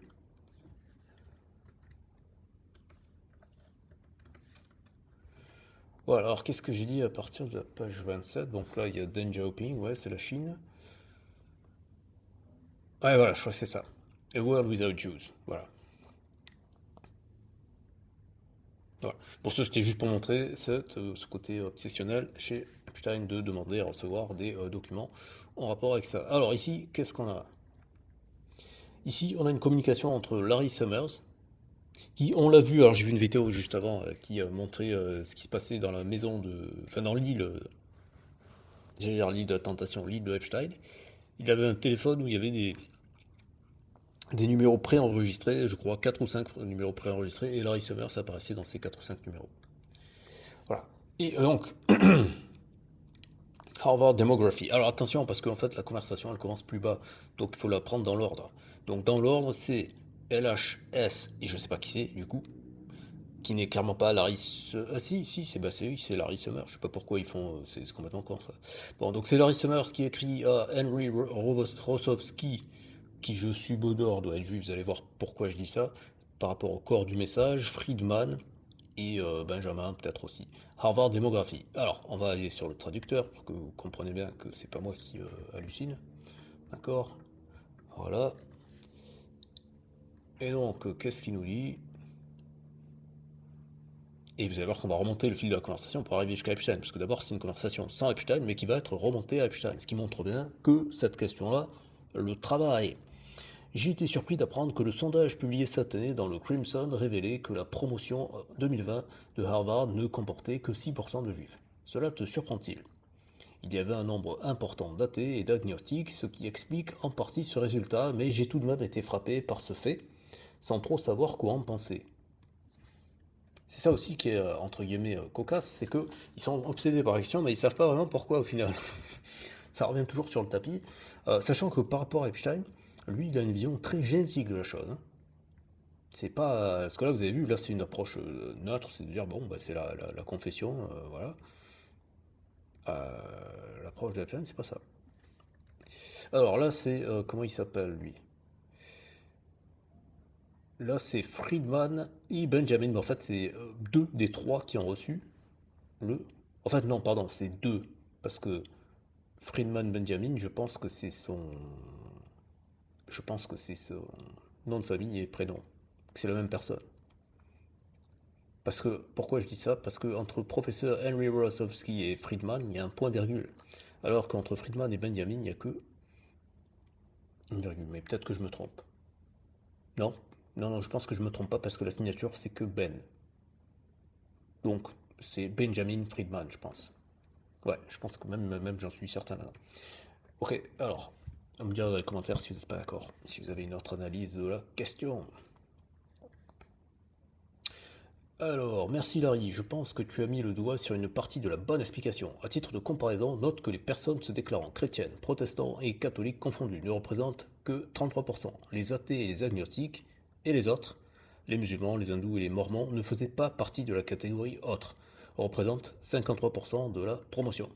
[SPEAKER 1] Voilà, alors qu'est-ce que j'ai dit à partir de la page 27? Donc là il y a Deng Xiaoping, ouais, c'est la Chine. Ouais, voilà, je crois que c'est ça. A World Without Jews, voilà. Voilà. Pour ça, c'était juste pour montrer ce côté obsessionnel chez Epstein de demander à recevoir des documents en rapport avec ça. Alors ici, qu'est-ce qu'on a? Ici, on a une communication entre Larry Summers, qui, on l'a vu, alors j'ai vu une vidéo juste avant, qui a montré ce qui se passait dans la maison de... Enfin, dans l'île, j'allais dire l'île de la tentation, l'île de Epstein. Il avait un téléphone où il y avait des numéros préenregistrés, je crois 4 ou 5 numéros préenregistrés, et Larry Summers apparaissait dans ces 4 ou 5 numéros. Voilà. Et donc, Harvard Demography. Alors attention, parce qu'en fait, la conversation, elle commence plus bas. Donc il faut la prendre dans l'ordre. Donc dans l'ordre, c'est LHS, et je sais pas qui c'est, du coup, qui n'est clairement pas Larry... Ah si, c'est Larry Summers. Je sais pas pourquoi ils font... c'est complètement con, ça. Bon, donc c'est Larry Summers qui écrit à Henry Rosowski, qui je subodore doit être juif, vous allez voir pourquoi je dis ça, par rapport au corps du message, Friedman, et Benjamin peut-être aussi. Harvard Démographie. Alors, on va aller sur le traducteur pour que vous compreniez bien que c'est pas moi qui hallucine. D'accord? Voilà. Et donc, qu'est-ce qu'il nous dit? Et vous allez voir qu'on va remonter le fil de la conversation pour arriver jusqu'à Epstein, parce que d'abord c'est une conversation sans Epstein, mais qui va être remontée à Epstein, ce qui montre bien que cette question-là le travaille. J'ai été surpris d'apprendre que le sondage publié cette année dans le Crimson révélait que la promotion 2020 de Harvard ne comportait que 6% de juifs. Cela te surprend-il? Il y avait un nombre important d'athées et d'agnostiques, ce qui explique en partie ce résultat, mais j'ai tout de même été frappé par ce fait, sans trop savoir quoi en penser. C'est ça aussi qui est, entre guillemets, cocasse, c'est qu'ils sont obsédés par l'action, mais ils savent pas vraiment pourquoi au final. Ça revient toujours sur le tapis, sachant que par rapport à Epstein, lui, il a une vision très génétique de la chose. Hein. C'est pas. Ce que là, vous avez vu, là, c'est une approche neutre, c'est de dire, bon, bah, c'est la confession, voilà. L'approche de Epstein, c'est pas ça. Alors là, c'est. Comment il s'appelle, lui? Là, c'est Friedman et Benjamin. Mais en fait, c'est deux des trois qui ont reçu le. En fait, non, pardon, c'est deux. Parce que Friedman Benjamin, je pense que c'est son. Je pense que c'est son nom de famille et prénom. Que c'est la même personne. Parce que, pourquoi je dis ça? Parce que entre professeur Henry Rosowski et Friedman, il y a un point virgule. Alors qu'entre Friedman et Benjamin, il n'y a que une virgule. Mais peut-être que je me trompe. Non, non, je pense que je me trompe pas parce que la signature, c'est que Ben. Donc, c'est Benjamin Friedman, je pense. Ouais, je pense que même j'en suis certain là. Ok, alors, on me dire dans les commentaires si vous n'êtes pas d'accord, si vous avez une autre analyse de la question. Alors, merci Larry, je pense que tu as mis le doigt sur une partie de la bonne explication. À titre de comparaison, note que les personnes se déclarant chrétiennes, protestants et catholiques confondus ne représentent que 33%. Les athées et les agnostiques, et les autres, les musulmans, les hindous et les mormons, ne faisaient pas partie de la catégorie autre, représentent 53% de la promotion.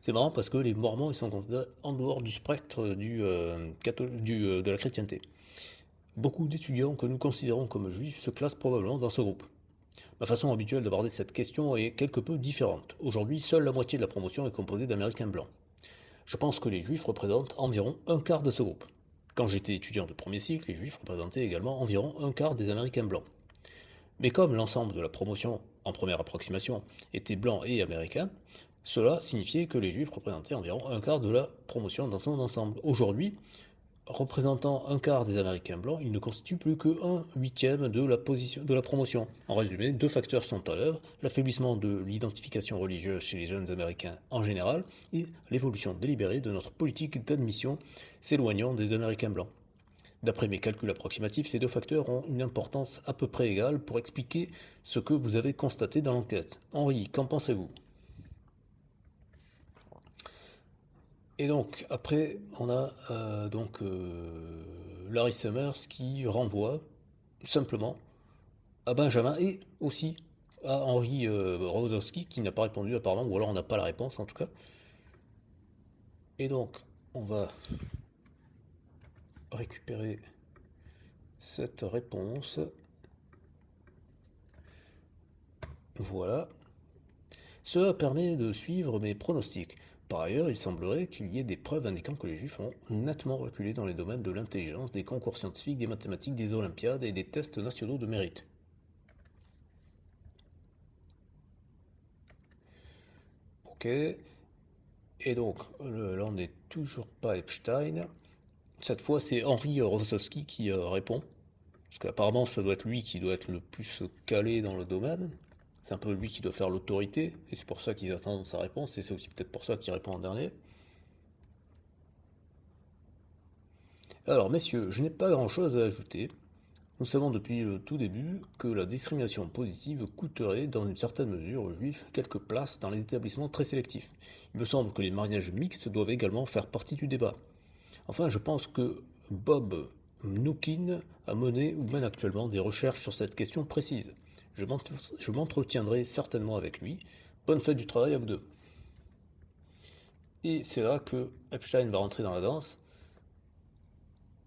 [SPEAKER 1] C'est marrant parce que les mormons ils sont considérés en dehors du spectre de la chrétienté. Beaucoup d'étudiants que nous considérons comme juifs se classent probablement dans ce groupe. Ma façon habituelle d'aborder cette question est quelque peu différente. Aujourd'hui, seule la moitié de la promotion est composée d'Américains blancs. Je pense que les Juifs représentent environ un quart de ce groupe. Quand j'étais étudiant de premier cycle, les Juifs représentaient également environ un quart des Américains blancs. Mais comme l'ensemble de la promotion, en première approximation, était blanc et américain, cela signifiait que les Juifs représentaient environ un quart de la promotion dans son ensemble. Aujourd'hui, représentant un quart des Américains blancs, il ne constitue plus que 1/8 de la promotion. En résumé, deux facteurs sont à l'œuvre, l'affaiblissement de l'identification religieuse chez les jeunes Américains en général et l'évolution délibérée de notre politique d'admission s'éloignant des Américains blancs. D'après mes calculs approximatifs, ces deux facteurs ont une importance à peu près égale pour expliquer ce que vous avez constaté dans l'enquête. Henri, qu'en pensez-vous? Et donc, après, on a Larry Summers qui renvoie simplement à Benjamin et aussi à Henri Rosowski qui n'a pas répondu apparemment, ou alors on n'a pas la réponse en tout cas. Et donc, on va récupérer cette réponse. Voilà. Cela permet de suivre mes pronostics. Par ailleurs, il semblerait qu'il y ait des preuves indiquant que les Juifs ont nettement reculé dans les domaines de l'intelligence, des concours scientifiques, des mathématiques, des olympiades et des tests nationaux de mérite. Ok. Et donc, là on n'est toujours pas Epstein. Cette fois, c'est Henri Rosowski qui répond. Parce qu'apparemment, ça doit être lui qui doit être le plus calé dans le domaine. C'est un peu lui qui doit faire l'autorité, et c'est pour ça qu'ils attendent sa réponse, et c'est aussi peut-être pour ça qu'il répond en dernier. Alors, messieurs, je n'ai pas grand-chose à ajouter. Nous savons depuis le tout début que la discrimination positive coûterait, dans une certaine mesure, aux Juifs quelques places dans les établissements très sélectifs. Il me semble que les mariages mixtes doivent également faire partie du débat. Enfin, je pense que Bob Nukin a mené ou mène actuellement des recherches sur cette question précise. Je m'entretiendrai certainement avec lui. Bonne fête du travail à vous deux. Et c'est là que Epstein va rentrer dans la danse.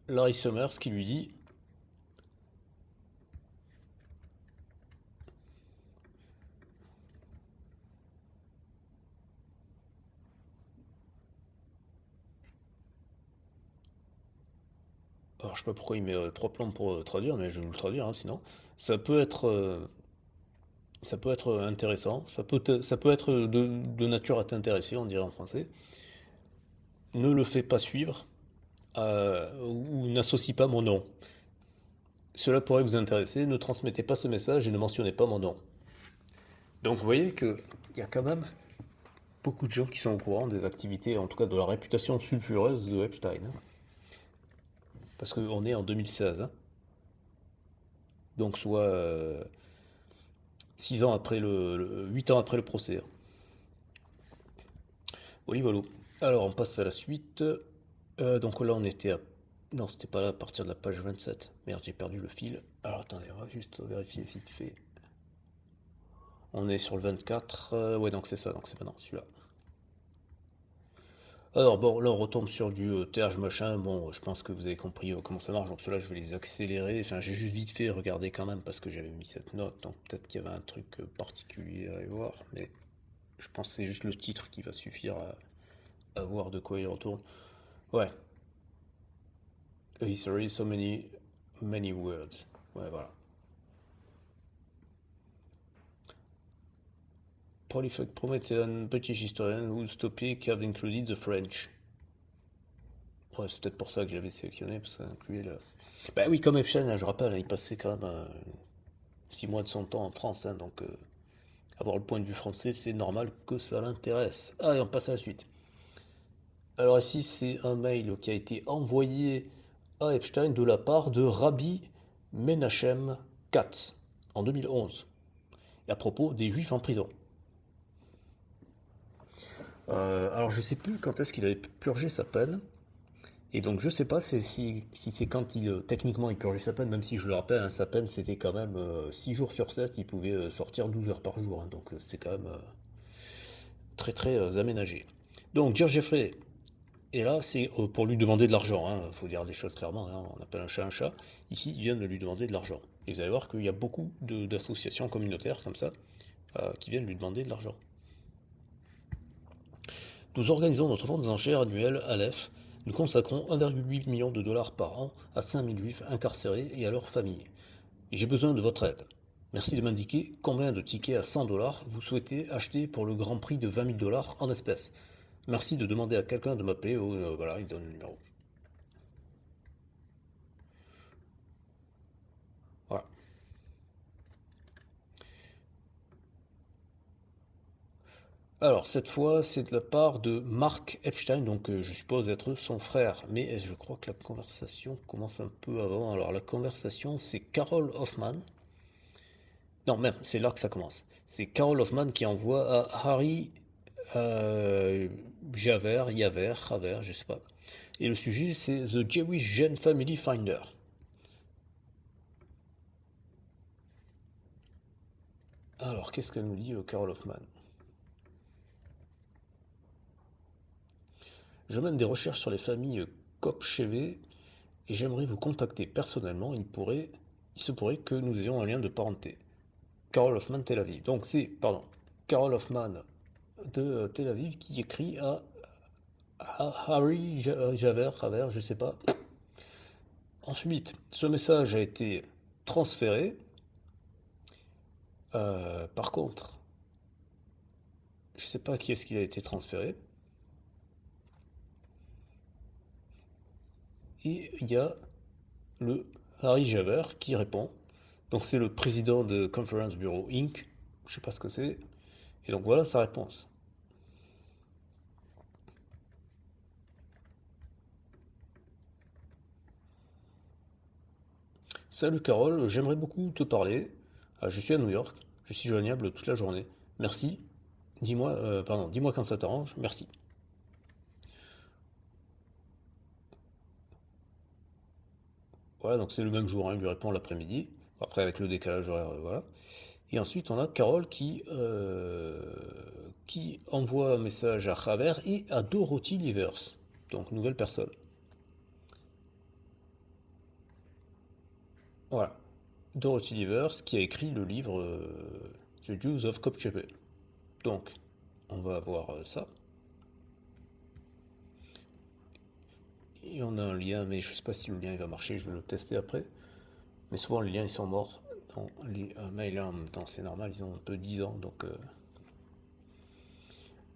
[SPEAKER 1] Larry Summers qui lui dit alors je sais pas pourquoi il met 3 plombs pour traduire, mais je vais vous le traduire sinon. Ça peut être ça peut être intéressant, ça peut être de nature à t'intéresser, on dirait en français. Ne le fais pas suivre ou n'associe pas mon nom. Cela pourrait vous intéresser, ne transmettez pas ce message et ne mentionnez pas mon nom. Donc vous voyez qu'il y a quand même beaucoup de gens qui sont au courant des activités, en tout cas de la réputation sulfureuse de Epstein. Parce qu'on est en 2016. Donc soit 6 ans après 8 ans après le procès. Voilà. Alors on passe à la suite. Donc là on était à... Non, c'était pas là à partir de la page 27. Merde, j'ai perdu le fil. Alors attendez, on va juste vérifier vite fait. On est sur le 24. Ouais, donc c'est ça, donc c'est pas dans celui-là. Alors bon, là on retombe sur du TH machin. Bon, je pense que vous avez compris comment ça marche. Donc cela, je vais les accélérer. Enfin, j'ai juste vite fait regarder quand même parce que j'avais mis cette note. Donc peut-être qu'il y avait un truc particulier à y voir. Mais je pense que c'est juste le titre qui va suffire à voir de quoi il retourne. Ouais. A history, so many words. Ouais, voilà. Prolific Promethean British historian whose topic have included the French. Ouais, c'est peut-être pour ça que j'avais sélectionné, parce que ça incluait le... Bah oui, comme Epstein, je rappelle, il passait quand même 6 mois de son temps en France, donc avoir le point de vue français, c'est normal que ça l'intéresse. Allez, on passe à la suite. Alors ici, c'est un mail qui a été envoyé à Epstein de la part de Rabbi Menachem Katz en 2011, à propos des Juifs en prison. Alors je sais plus quand est-ce qu'il avait purgé sa peine. Et donc je sais pas si c'est quand techniquement il purgeait sa peine, même si je le rappelle, sa peine c'était quand même 6 jours sur 7, il pouvait sortir 12 heures par jour, donc c'est quand même très très aménagé. Donc George Jeffrey, et là c'est pour lui demander de l'argent, faut dire les choses clairement, on appelle un chat un chat, ici il vient de lui demander de l'argent. Et vous allez voir qu'il y a beaucoup d'associations communautaires comme ça qui viennent lui demander de l'argent. Nous organisons notre vente des enchères annuelle Aleph. Nous consacrons 1,8 million de dollars par an à 5000 juifs incarcérés et à leurs familles. J'ai besoin de votre aide. Merci de m'indiquer combien de tickets à 100 dollars vous souhaitez acheter pour le grand prix de 20 000 dollars en espèces. Merci de demander à quelqu'un de m'appeler. Voilà, il donne le numéro. Alors, cette fois, c'est de la part de Mark Epstein, donc je suppose être son frère. Mais je crois que la conversation commence un peu avant. Alors, la conversation, c'est Carol Hoffman. Non, même, c'est là que ça commence. C'est Carol Hoffman qui envoie à Harry euh, Javer, je sais pas. Et le sujet, c'est The Jewish Gen Family Finder. Alors, qu'est-ce qu'elle nous dit, Carol Hoffman? Je mène des recherches sur les familles Kopchevé et j'aimerais vous contacter personnellement. Il se pourrait que nous ayons un lien de parenté. Carol Hoffman, Tel Aviv. Donc c'est, pardon, Carol Hoffman de Tel Aviv qui écrit à Harry Javer, je sais pas. Ensuite, ce message a été transféré. Par contre, je sais pas à qui est-ce qu'il a été transféré. Et il y a le Harry Javer qui répond. Donc c'est le président de Conference Bureau Inc. Je sais pas ce que c'est. Et donc voilà sa réponse. Salut Carole, j'aimerais beaucoup te parler. Je suis à New York, je suis joignable toute la journée. Merci. Dis-moi quand ça t'arrange. Merci. Voilà, donc c'est le même jour, hein, il lui répond l'après-midi. Après avec le décalage horaire, voilà. Et ensuite on a Carole qui envoie un message à Javer et à Dorothy Livers. Donc nouvelle personne. Voilà. Dorothy Livers qui a écrit le livre The Jews of Kopchebe. Donc, on va voir ça. Et on a un lien, mais je ne sais pas si le lien il va marcher, je vais le tester après. Mais souvent les liens ils sont morts dans les mails en même temps, c'est normal, ils ont un peu 10 ans. Donc,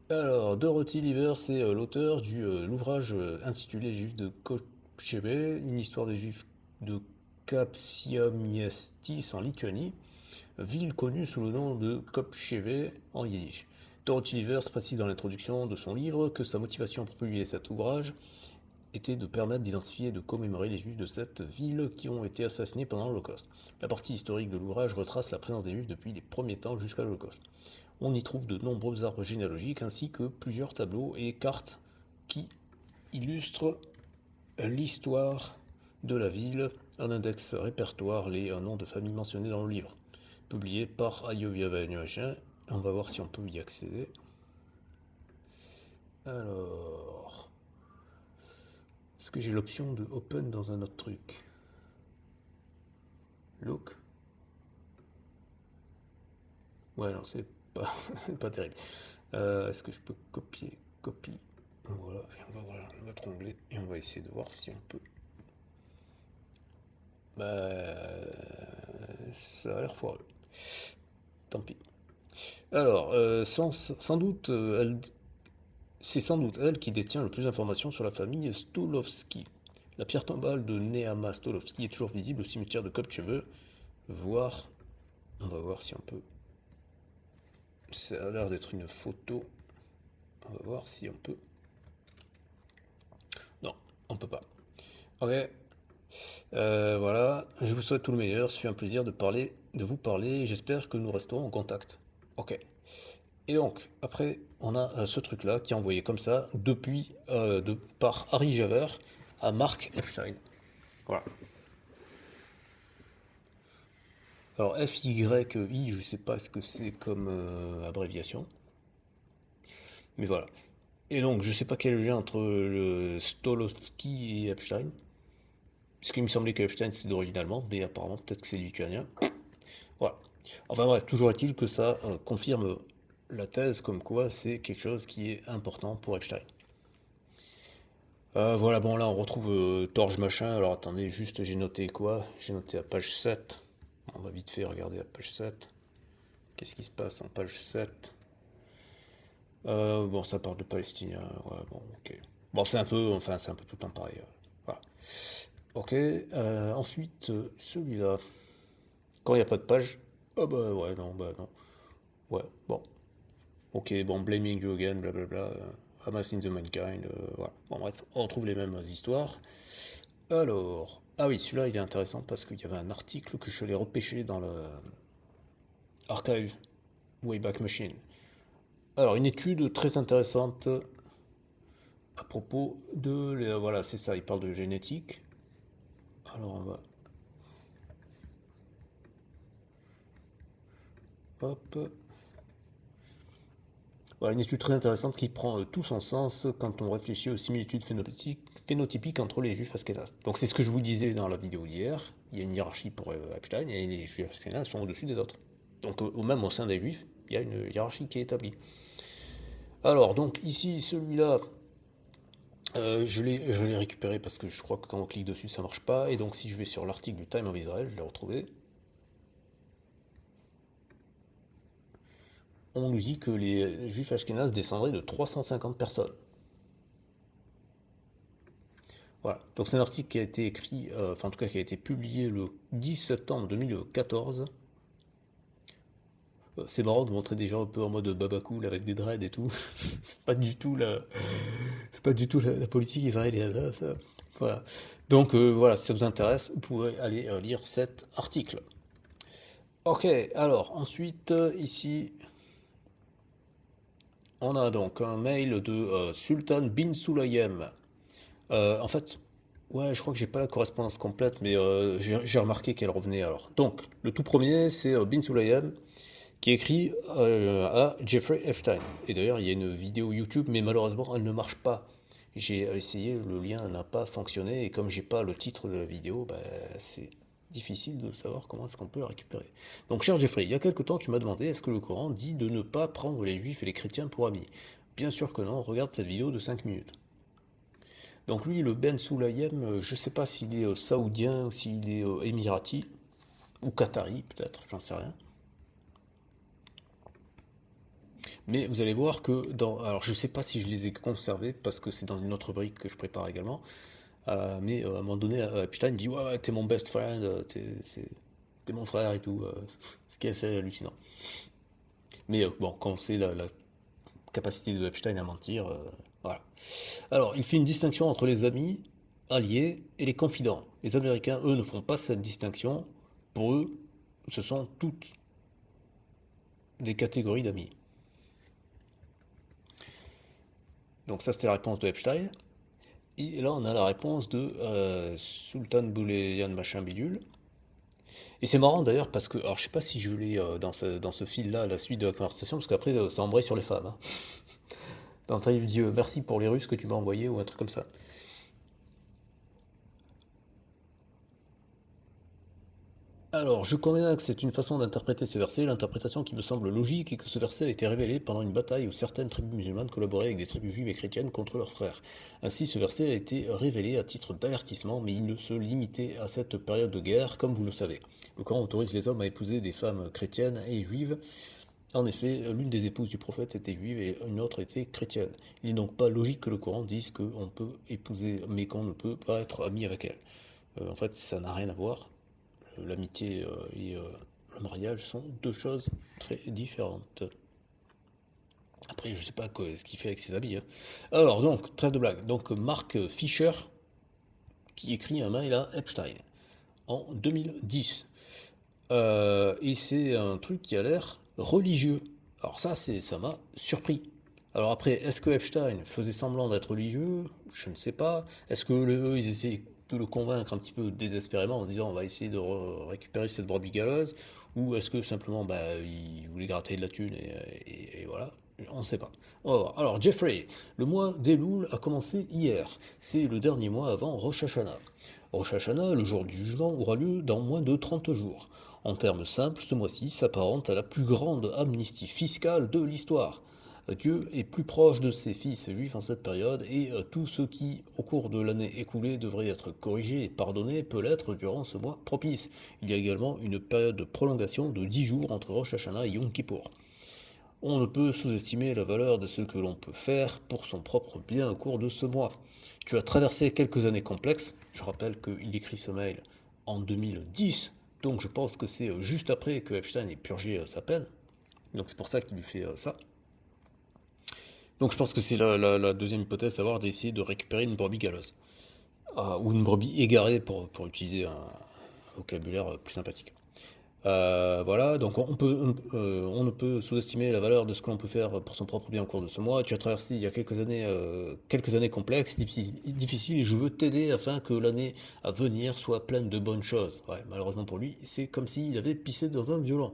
[SPEAKER 1] Alors, Dorothy Livers, c'est l'auteur du l'ouvrage intitulé Les Juifs de Kopchebe, une histoire des Juifs de Kapsiamiestis en Lituanie, ville connue sous le nom de Kopcheve en yiddish. Dorothy Livers précise dans l'introduction de son livre que sa motivation pour publier cet ouvrage était de permettre d'identifier et de commémorer les Juifs de cette ville qui ont été assassinés pendant l'Holocauste. La partie historique de l'ouvrage retrace la présence des Juifs depuis les premiers temps jusqu'à l'Holocauste. On y trouve de nombreux arbres généalogiques ainsi que plusieurs tableaux et cartes qui illustrent l'histoire de la ville, un index répertoire, les noms de familles mentionnés dans le livre, publié par Ayovia Vanuachin. On va voir si on peut y accéder. Alors, est-ce que j'ai l'option de open dans un autre truc? Look. Ouais, non, c'est pas, pas terrible. Est-ce que je peux copier? Copie. Voilà, et on va voir notre onglet et on va essayer de voir si on peut. Ça a l'air foireux. Tant pis. Alors, sans doute, c'est sans doute elle qui détient le plus d'informations sur la famille Stolovski. La pierre tombale de Nehama Stolovski est toujours visible au cimetière de Kopcheve. On va voir si on peut. Ça a l'air d'être une photo. On va voir si on peut. Non, on peut pas. Ok. Voilà. Je vous souhaite tout le meilleur. Ce fut un plaisir de vous parler. J'espère que nous resterons en contact. Ok. Et donc, après, on a ce truc-là qui est envoyé comme ça depuis par Harry Javer à Mark Epstein. Voilà. Alors FYI, je sais pas ce que c'est comme abréviation, mais voilà. Et donc, je sais pas quel est le lien entre le Stolovski et Epstein, parce qu'il me semblait que Epstein c'est d'origine allemande, mais apparemment peut-être que c'est lituanien. Voilà. Enfin bref, toujours est-il que ça confirme la thèse comme quoi c'est quelque chose qui est important pour Epstein. Voilà, bon là on retrouve Torge machin, alors attendez, juste j'ai noté quoi? J'ai noté à page 7. On va vite fait regarder à page 7. Qu'est-ce qui se passe en page 7? Bon, ça parle de Palestiniens, ouais, bon, ok. Bon, c'est un peu tout le temps pareil. Voilà. Ok, ensuite, celui-là. Quand il n'y a pas de page, ah bah ouais, non, bah non. Ouais, bon. Ok, bon, Blaming You Again, blablabla, Hamas in the Mankind, voilà. Bon, bref, on retrouve les mêmes histoires. Alors, ah oui, celui-là, il est intéressant parce qu'il y avait un article que je l'ai repêché dans le Archive Wayback Machine. Alors, une étude très intéressante à propos de... Voilà, c'est ça, il parle de génétique. Alors, on va... Hop. Voilà, une étude très intéressante qui prend tout son sens quand on réfléchit aux similitudes phénotypiques entre les juifs askénazes. Donc c'est ce que je vous disais dans la vidéo d'hier, il y a une hiérarchie pour Epstein, et les juifs askénazes sont au-dessus des autres. Donc même au sein des juifs, il y a une hiérarchie qui est établie. Alors donc ici, celui-là, je l'ai récupéré parce que je crois que quand on clique dessus, ça marche pas, et donc si je vais sur l'article du Time of Israel, je l'ai retrouvé. On nous dit que les juifs ashkénazes descendraient de 350 personnes. Voilà. Donc c'est un article qui a été écrit, enfin en tout cas qui a été publié le 10 septembre 2014. C'est marrant de montrer des gens un peu en mode baba cool avec des dreads et tout. c'est pas du tout la politique israélienne. Ça. Voilà. Donc voilà, si ça vous intéresse, vous pouvez aller lire cet article. Ok, alors ensuite ici, on a donc un mail de Sultan bin Sulayem. En fait, ouais, je crois que j'ai pas la correspondance complète, mais j'ai remarqué qu'elle revenait alors. Donc, le tout premier, c'est Bin Sulayem qui écrit à Jeffrey Epstein. Et d'ailleurs, il y a une vidéo YouTube, mais malheureusement, elle ne marche pas. J'ai essayé, le lien n'a pas fonctionné, et comme j'ai pas le titre de la vidéo, bah, c'est difficile de savoir comment est-ce qu'on peut la récupérer. Donc, cher Jeffrey, il y a quelque temps, tu m'as demandé est-ce que le Coran dit de ne pas prendre les juifs et les chrétiens pour amis. Bien sûr que non, regarde cette vidéo de 5 minutes. Donc lui, le Ben Sulayem, je ne sais pas s'il est saoudien ou s'il est émirati, ou qatari peut-être, j'en sais rien. Mais vous allez voir que dans... Alors je ne sais pas si je les ai conservés, parce que c'est dans une autre brique que je prépare également. Mais à un moment donné, Epstein me dit ouais, t'es mon best friend, t'es mon frère et tout. Ce qui est assez hallucinant. Mais bon, quand on sait la capacité de Epstein à mentir, voilà. Alors, il fait une distinction entre les amis, alliés et les confidents. Les Américains, eux, ne font pas cette distinction. Pour eux, ce sont toutes des catégories d'amis. Donc ça, c'était la réponse de Epstein. Et là, on a la réponse de Sultan Bouleyan machin bidule. Et c'est marrant d'ailleurs parce que, alors je sais pas si je l'ai dans ce fil-là, la suite de la conversation, parce qu'après, ça embraye sur les femmes. Hein. Dans ta dit merci pour les Russes que tu m'as envoyé ou un truc comme ça. Alors, je conviens que c'est une façon d'interpréter ce verset, l'interprétation qui me semble logique est que ce verset a été révélé pendant une bataille où certaines tribus musulmanes collaboraient avec des tribus juives et chrétiennes contre leurs frères. Ainsi, ce verset a été révélé à titre d'avertissement, mais il ne se limitait à cette période de guerre, comme vous le savez. Le Coran autorise les hommes à épouser des femmes chrétiennes et juives. En effet, l'une des épouses du prophète était juive et une autre était chrétienne. Il n'est donc pas logique que le Coran dise qu'on peut épouser, mais qu'on ne peut pas être ami avec elle. En fait, ça n'a rien à voir. L'amitié et le mariage sont deux choses très différentes. Après, je sais pas ce qu'il fait avec ses habits. Hein. Alors, donc, trêve de blague. Donc, Mark Fisher, qui écrit un mail à Epstein en 2010. Et c'est un truc qui a l'air religieux. Alors ça m'a surpris. Alors après, est-ce que Epstein faisait semblant d'être religieux? Je ne sais pas. Est-ce que eux, ils essaient de le convaincre un petit peu désespérément en se disant on va essayer de récupérer cette brebis galeuse? Ou est-ce que simplement il voulait gratter de la thune et voilà? On ne sait pas. Alors, Jeffrey, le mois d'Elul a commencé hier. C'est le dernier mois avant Rosh Hashanah. Rosh Hashanah, le jour du jugement, aura lieu dans moins de 30 jours. En termes simples, ce mois-ci s'apparente à la plus grande amnistie fiscale de l'histoire. Dieu est plus proche de ses fils juifs en cette période et tout ce qui, au cours de l'année écoulée, devrait être corrigé et pardonné peut l'être durant ce mois propice. Il y a également une période de prolongation de 10 jours entre Rosh Hashanah et Yom Kippour. On ne peut sous-estimer la valeur de ce que l'on peut faire pour son propre bien au cours de ce mois. Tu as traversé quelques années complexes, je rappelle qu'il écrit ce mail en 2010, donc je pense que c'est juste après que Epstein ait purgé sa peine, donc c'est pour ça qu'il lui fait ça.
[SPEAKER 2] Donc je pense que c'est la deuxième hypothèse, savoir d'essayer de récupérer une brebis galeuse. Ou une brebis égarée pour utiliser un vocabulaire plus sympathique. Voilà, donc on ne peut sous-estimer la valeur de ce que l'on peut faire pour son propre bien au cours de ce mois. Tu as traversé il y a quelques années complexes, difficiles, et je veux t'aider afin que l'année à venir soit pleine de bonnes choses. Ouais, malheureusement pour lui, c'est comme s'il avait pissé dans un violon.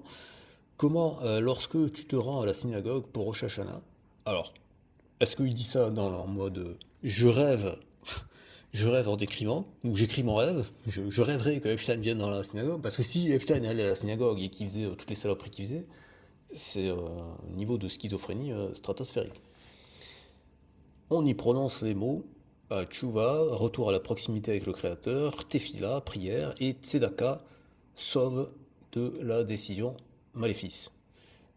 [SPEAKER 2] Comment, lorsque tu te rends à la synagogue pour Rosh Hashanah, alors, est-ce qu'il dit ça en mode je rêve je rêve en décrivant, ou j'écris mon rêve, je rêverais que Epstein vienne dans la synagogue, parce que si Epstein allait à la synagogue et qu'il faisait toutes les saloperies qu'il faisait, c'est un niveau de schizophrénie stratosphérique. On y prononce les mots tchouva, retour à la proximité avec le Créateur, tefila, prière, et tzedaka, sauve de la décision maléfice.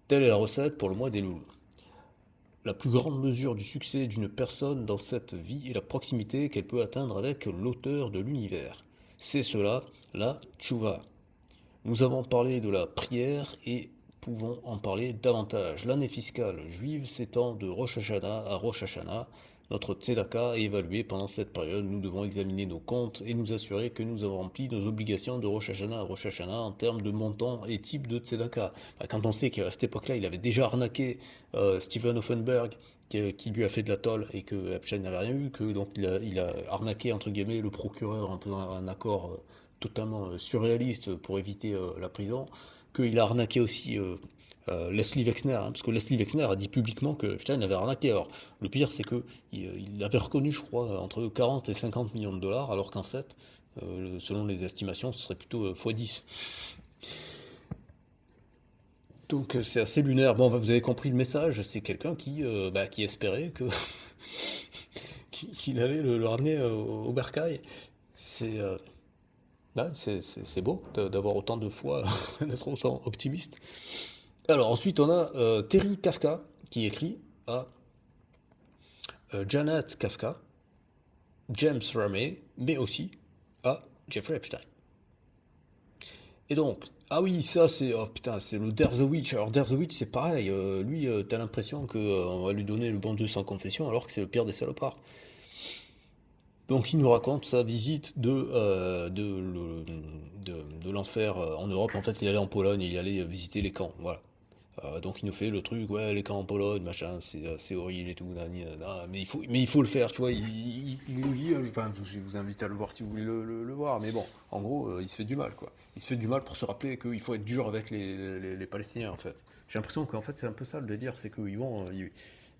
[SPEAKER 2] Telle est la recette pour le mois des Louls. La plus grande mesure du succès d'une personne dans cette vie est la proximité qu'elle peut atteindre avec l'auteur de l'univers. C'est cela, la tchouva. Nous avons parlé de la prière et pouvons en parler davantage. L'année fiscale juive s'étend de Rosh Hashanah à Rosh Hashanah. Notre tzedaka est évalué pendant cette période. Nous devons examiner nos comptes et nous assurer que nous avons rempli nos obligations de Rosh Hashanah à Rosh Hashanah en termes de montant et type de tzedaka. Quand on sait qu'à cette époque-là, il avait déjà arnaqué Steven Hoffenberg, qui lui a fait de la tôle et que Epstein n'avait rien eu, que donc il a arnaqué entre guillemets le procureur en faisant un accord totalement surréaliste pour éviter la prison, qu'il a arnaqué aussi Leslie Wexner, parce que Leslie Wexner a dit publiquement que Epstein avait arnaqué. Alors, le pire, c'est que il avait reconnu, je crois, entre 40 et 50 millions de dollars, alors qu'en fait, selon les estimations, ce serait plutôt x10. Donc c'est assez lunaire. Bon, vous avez compris le message. C'est quelqu'un qui espérait que qu'il allait le ramener au bercail. C'est c'est beau d'avoir autant de foi, d'être autant optimiste. Alors ensuite on a Terry Kafka qui écrit à Janet Kafka, James Ramey, mais aussi à Jeffrey Epstein. Et donc, ah oui, ça c'est, oh putain, c'est le Dare the Witch. Alors Dare the Witch c'est pareil, lui t'as l'impression qu'on va lui donner le bon Dieu sans confession alors que c'est le pire des salopards. Donc il nous raconte sa visite de l'enfer en Europe. En fait, il allait en Pologne et il allait visiter les camps. Voilà. Donc il nous fait le truc, ouais, les camps en Pologne, machin, c'est horrible et tout, mais il faut le faire, tu vois. Il nous dit, enfin, je vous invite à le voir si vous voulez le voir, mais bon, en gros, il se fait du mal, quoi. Il se fait du mal pour se rappeler qu'il faut être dur avec les Palestiniens, en fait. J'ai l'impression qu'en fait, c'est un peu ça le délire, c'est qu'ils vont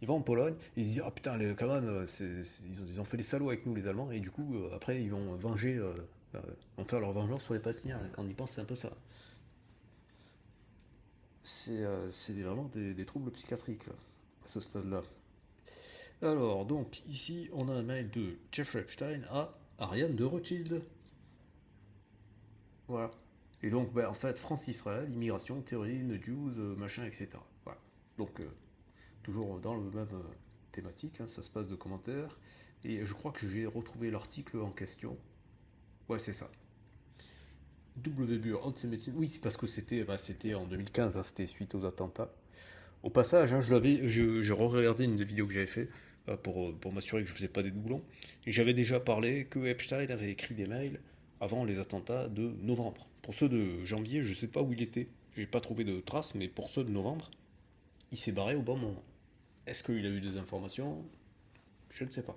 [SPEAKER 2] en Pologne, ils se disent, ah putain, quand même, ils ont fait les salauds avec nous, les Allemands, et du coup, après, ils vont vont faire leur vengeance sur les Palestiniens. Quand on y pense, c'est un peu ça. C'est vraiment des troubles psychiatriques, là, à ce stade-là. Alors, donc, ici, on a un mail de Jeffrey Epstein à Ariane de Rothschild. Voilà. Et donc, en fait, France-Israël, immigration, terrorisme, Jews, machin, etc. Voilà. Donc, toujours dans le même thématique, hein, ça se passe de commentaires. Et je crois que j'ai retrouvé l'article en question. Ouais, c'est ça. W. Bure, antisémitisme. Oui, c'est parce que c'était en 2015, hein, c'était suite aux attentats. Au passage, hein, j'ai re-regardé une des vidéos que j'avais fait pour m'assurer que je faisais pas des doublons. Et j'avais déjà parlé que Epstein avait écrit des mails avant les attentats de novembre. Pour ceux de janvier, je sais pas où il était. J'ai pas trouvé de traces, mais pour ceux de novembre, il s'est barré au bon moment. Est-ce qu'il a eu des informations? Je ne sais pas.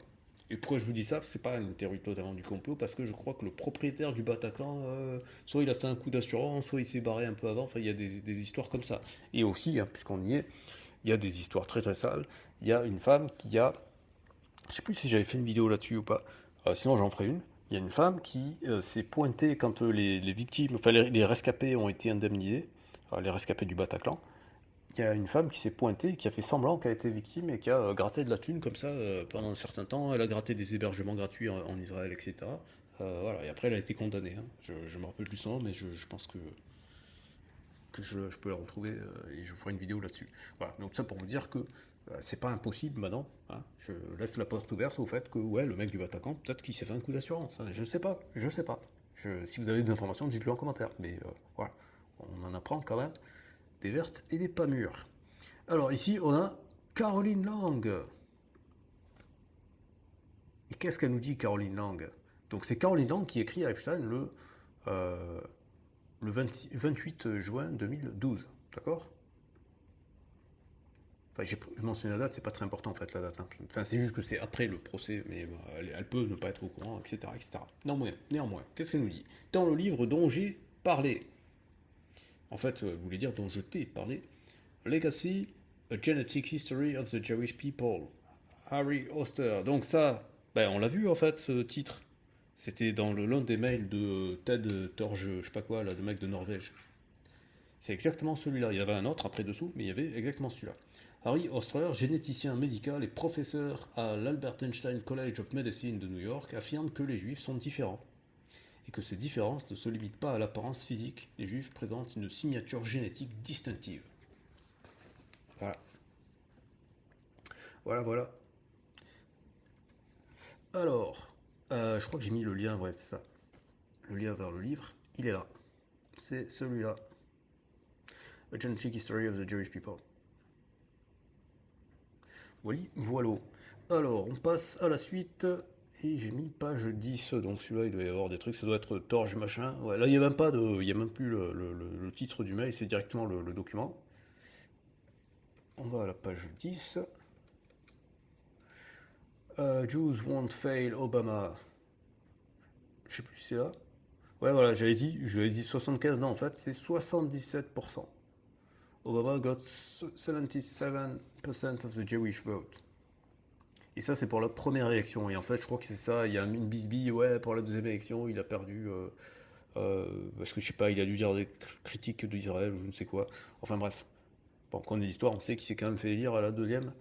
[SPEAKER 2] Et pourquoi je vous dis ça? C'est pas une théorie totalement du complot, parce que je crois que le propriétaire du Bataclan, soit il a fait un coup d'assurance, soit il s'est barré un peu avant. Enfin, il y a des histoires comme ça. Et aussi, hein, puisqu'on y est, il y a des histoires très très sales. Il y a une femme qui a. Je sais plus si j'avais fait une vidéo là-dessus ou pas. Sinon, j'en ferai une. Il y a une femme qui s'est pointée quand les victimes, enfin les rescapés ont été indemnisés, les rescapés du Bataclan. Il y a une femme qui s'est pointée, qui a fait semblant qu'elle était victime et qui a gratté de la thune comme ça pendant un certain temps. Elle a gratté des hébergements gratuits en Israël, etc. Voilà. Et après, elle a été condamnée, hein. Je me rappelle plus son nom, mais je pense que je peux la retrouver et je ferai une vidéo là-dessus. Voilà. Donc ça pour vous dire que c'est pas impossible maintenant, hein. Je laisse la porte ouverte au fait que ouais, le mec du Bataclan, peut-être qu'il s'est fait un coup d'assurance, hein. Je sais pas, je sais pas. Si vous avez des informations, dites-le en commentaire. Mais voilà, on en apprend quand même des vertes et des pas mûres. Alors ici, on a Caroline Lang.
[SPEAKER 1] Et qu'est-ce qu'elle nous dit, Caroline Lang? Donc c'est Caroline Lang qui écrit à Epstein euh, le 28 juin 2012. D'accord? Enfin, j'ai mentionné la date, c'est pas très important en fait la date, hein. Enfin, c'est juste que c'est après le procès, mais elle peut ne pas être au courant, etc. etc. Néanmoins, qu'est-ce qu'elle nous dit? Dans le livre dont j'ai parlé, en fait, vous voulez dire dont je t'ai parlé, Legacy, A Genetic History of the Jewish People, Harry Oster. Donc ça, ben, on l'a vu en fait, ce titre. C'était dans l'un des mails de Ted Torge, je sais pas quoi, là, le mec de Norvège. C'est exactement celui-là. Il y avait un autre après dessous, mais il y avait exactement celui-là. Harry Oster, généticien médical et professeur à l'Albert Einstein College of Medicine de New York, affirme que les juifs sont différents et que ces différences ne se limitent pas à l'apparence physique. Les juifs présentent une signature génétique distinctive. Voilà. Voilà. Alors, je crois que j'ai mis le lien, ouais, c'est ça. Le lien vers le livre, il est là. C'est celui-là. A Genetic History of the Jewish People. Voilà. Alors, on passe à la suite. Et j'ai mis page 10, donc celui-là, il doit y avoir des trucs, ça doit être Torge machin. Ouais, là, il n'y a même pas de. Il n'y a même plus le titre du mail, c'est directement le document. On va à la page 10. Jews won't fail Obama. Je sais plus si c'est là. Ouais, voilà, j'avais dit 75, non, en fait, c'est 77%. Obama got 77% of the Jewish vote. Et ça, c'est pour la première élection. Et en fait, je crois que c'est ça. Il y a une bisbille, ouais, pour la deuxième élection, il a perdu. Parce que je sais pas, il a dû dire des critiques d'Israël ou je ne sais quoi. Enfin bref. Bon, qu'on ait l'histoire, on sait qu'il s'est quand même fait élire à au deuxième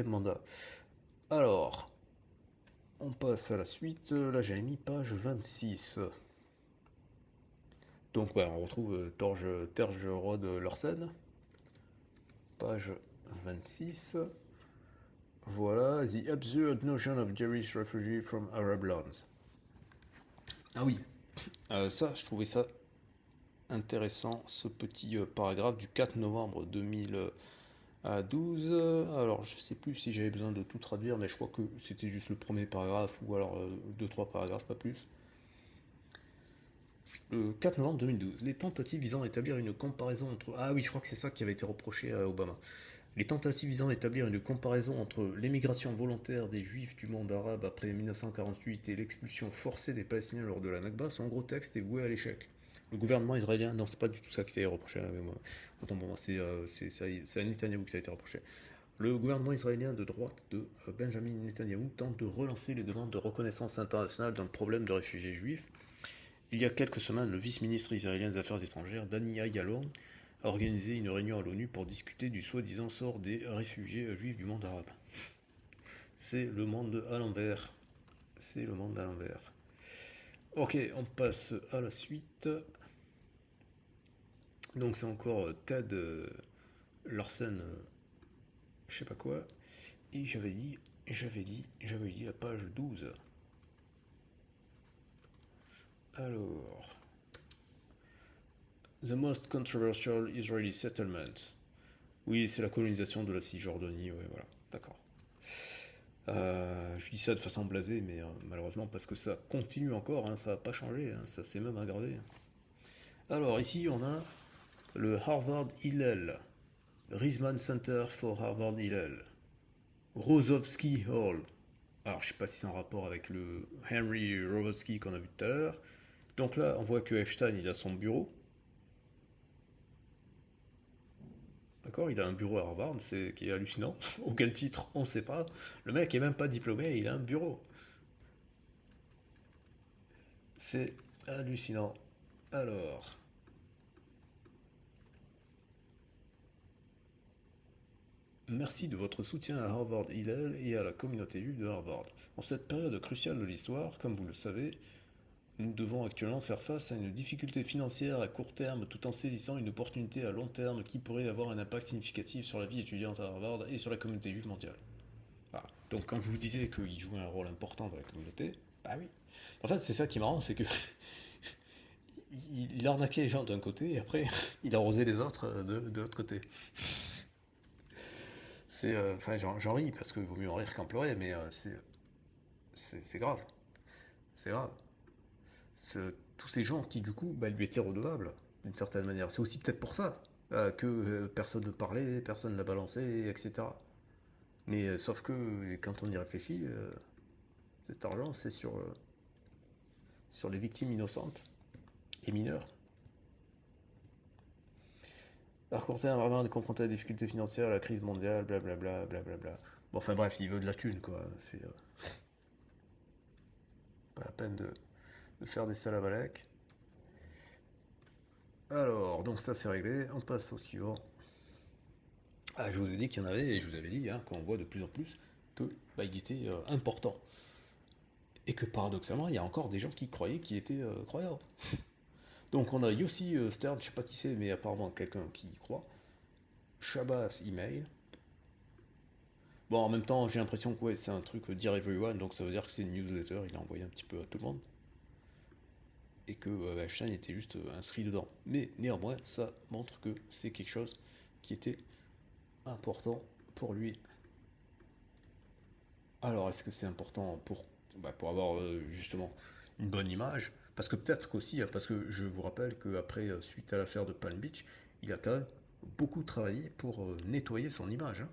[SPEAKER 1] mandat. Alors, on passe à la suite. Là, j'ai mis page 26. Donc, ouais, on retrouve Terge Rod Larsen. Page 26. Voilà, The Absurd Notion of Jewish Refugee from Arab Lands. Ah oui, ça, je trouvais ça intéressant, ce petit paragraphe du 4 novembre 2012. Alors, je sais plus si j'avais besoin de tout traduire, mais je crois que c'était juste le premier paragraphe, ou alors 2-3 paragraphes, pas plus. Le 4 novembre 2012, les tentatives visant à établir une comparaison entre... Ah oui, je crois que c'est ça qui avait été reproché à Obama. Les tentatives visant à établir une comparaison entre l'émigration volontaire des juifs du monde arabe après 1948 et l'expulsion forcée des Palestiniens lors de la Nakba sont grotesques et voués à l'échec. Le gouvernement israélien, non, c'est pas du tout ça qui a été reproché. Autant pour moi, c'est à Netanyahou que ça a été reproché. Le gouvernement israélien de droite de Benjamin Netanyahou tente de relancer les demandes de reconnaissance internationale d'un problème de réfugiés juifs. Il y a quelques semaines, le vice-ministre israélien des Affaires étrangères, Dani Ayalon, a organisé une réunion à l'ONU pour discuter du soi-disant sort des réfugiés juifs du monde arabe. C'est le monde à l'envers. C'est le monde à l'envers. Ok, on passe à la suite. Donc c'est encore Ted Larsen, je sais pas quoi. Et j'avais dit la page 12. Alors, The most controversial Israeli settlement. Oui, c'est la colonisation de la Cisjordanie, oui, voilà, d'accord. Je dis ça de façon blasée, mais malheureusement parce que ça continue encore, hein, ça n'a pas changé, hein, ça s'est même aggravé. Alors ici on a le Harvard Hillel, Rizman Center for Harvard Hillel, Rosowski Hall. Alors je sais pas si c'est en rapport avec le Henry Rosowski qu'on a vu tout à l'heure. Donc là on voit que Epstein il a son bureau. D'accord, il a un bureau à Harvard, c'est qui est hallucinant. Auquel titre, on ne sait pas. Le mec est même pas diplômé, il a un bureau. C'est hallucinant. Alors, merci de votre soutien à Harvard Hillel et à la communauté juive de Harvard. En cette période cruciale de l'histoire, comme vous le savez, nous devons actuellement faire face à une difficulté financière à court terme tout en saisissant une opportunité à long terme qui pourrait avoir un impact significatif sur la vie étudiante à Harvard et sur la communauté juive mondiale. Voilà. Donc quand je vous disais qu'il jouait un rôle important dans la communauté, bah oui. En fait, c'est ça qui est marrant, c'est que il arnaquait les gens d'un côté et après il arrosait les autres de l'autre côté. C'est, enfin, j'en ris parce qu'il vaut mieux en rire qu'en pleurer, mais c'est grave. C'est grave. Tous ces gens qui, du coup, lui étaient redevables, d'une certaine manière. C'est aussi peut-être pour ça que personne ne parlait, personne ne l'a balancé, etc. Mais sauf que quand on y réfléchit, cet argent, c'est sur les victimes innocentes et mineures. À court terme, vraiment, on est confronté à des difficultés financières, à la crise mondiale, blablabla, blablabla. Bon, enfin bref, il veut de la thune, quoi. C'est pas la peine de faire des salabalèques. Alors, donc ça c'est réglé, on passe au suivant. Ah, je vous ai dit qu'il y en avait, et je vous avais dit qu'on voit de plus en plus que il était important. Et que paradoxalement, il y a encore des gens qui croyaient qu'il était croyant. Donc on a Yossi Stern, je sais pas qui c'est, mais apparemment quelqu'un qui y croit. Shabazz Email. Bon, en même temps, j'ai l'impression que ouais, c'est un truc Dear Everyone, donc ça veut dire que c'est une newsletter, il a envoyé un petit peu à tout le monde. Et que Epstein était juste inscrit dedans. Mais néanmoins, ça montre que c'est quelque chose qui était important pour lui. Alors, est-ce que c'est important pour avoir justement une bonne image? Parce que peut-être qu'aussi, parce que je vous rappelle qu'après, suite à l'affaire de Palm Beach, il a quand même beaucoup travaillé pour nettoyer son image. Hein.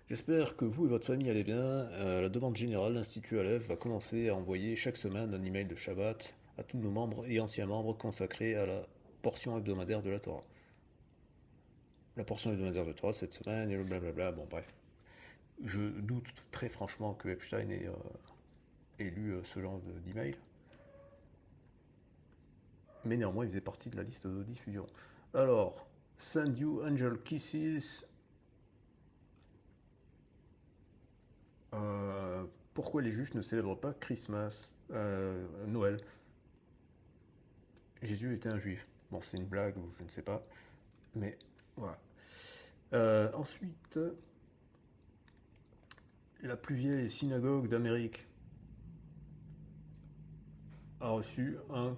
[SPEAKER 1] J'espère que vous et votre famille allez bien. À la demande générale, l'Institut Aleph va commencer à envoyer chaque semaine un email de Shabbat à tous nos membres et anciens membres consacrés à la portion hebdomadaire de la Torah. La portion hebdomadaire de Torah cette semaine et le blablabla, bon bref. Je doute très franchement que Epstein ait lu ce genre d'email. Mais néanmoins, il faisait partie de la liste de diffusion. Alors, Send You Angel Kisses. Pourquoi les Juifs ne célèbrent pas Christmas, Noël? Jésus était un Juif. Bon, c'est une blague ou je ne sais pas. Mais voilà. Ensuite, la plus vieille synagogue d'Amérique a reçu un...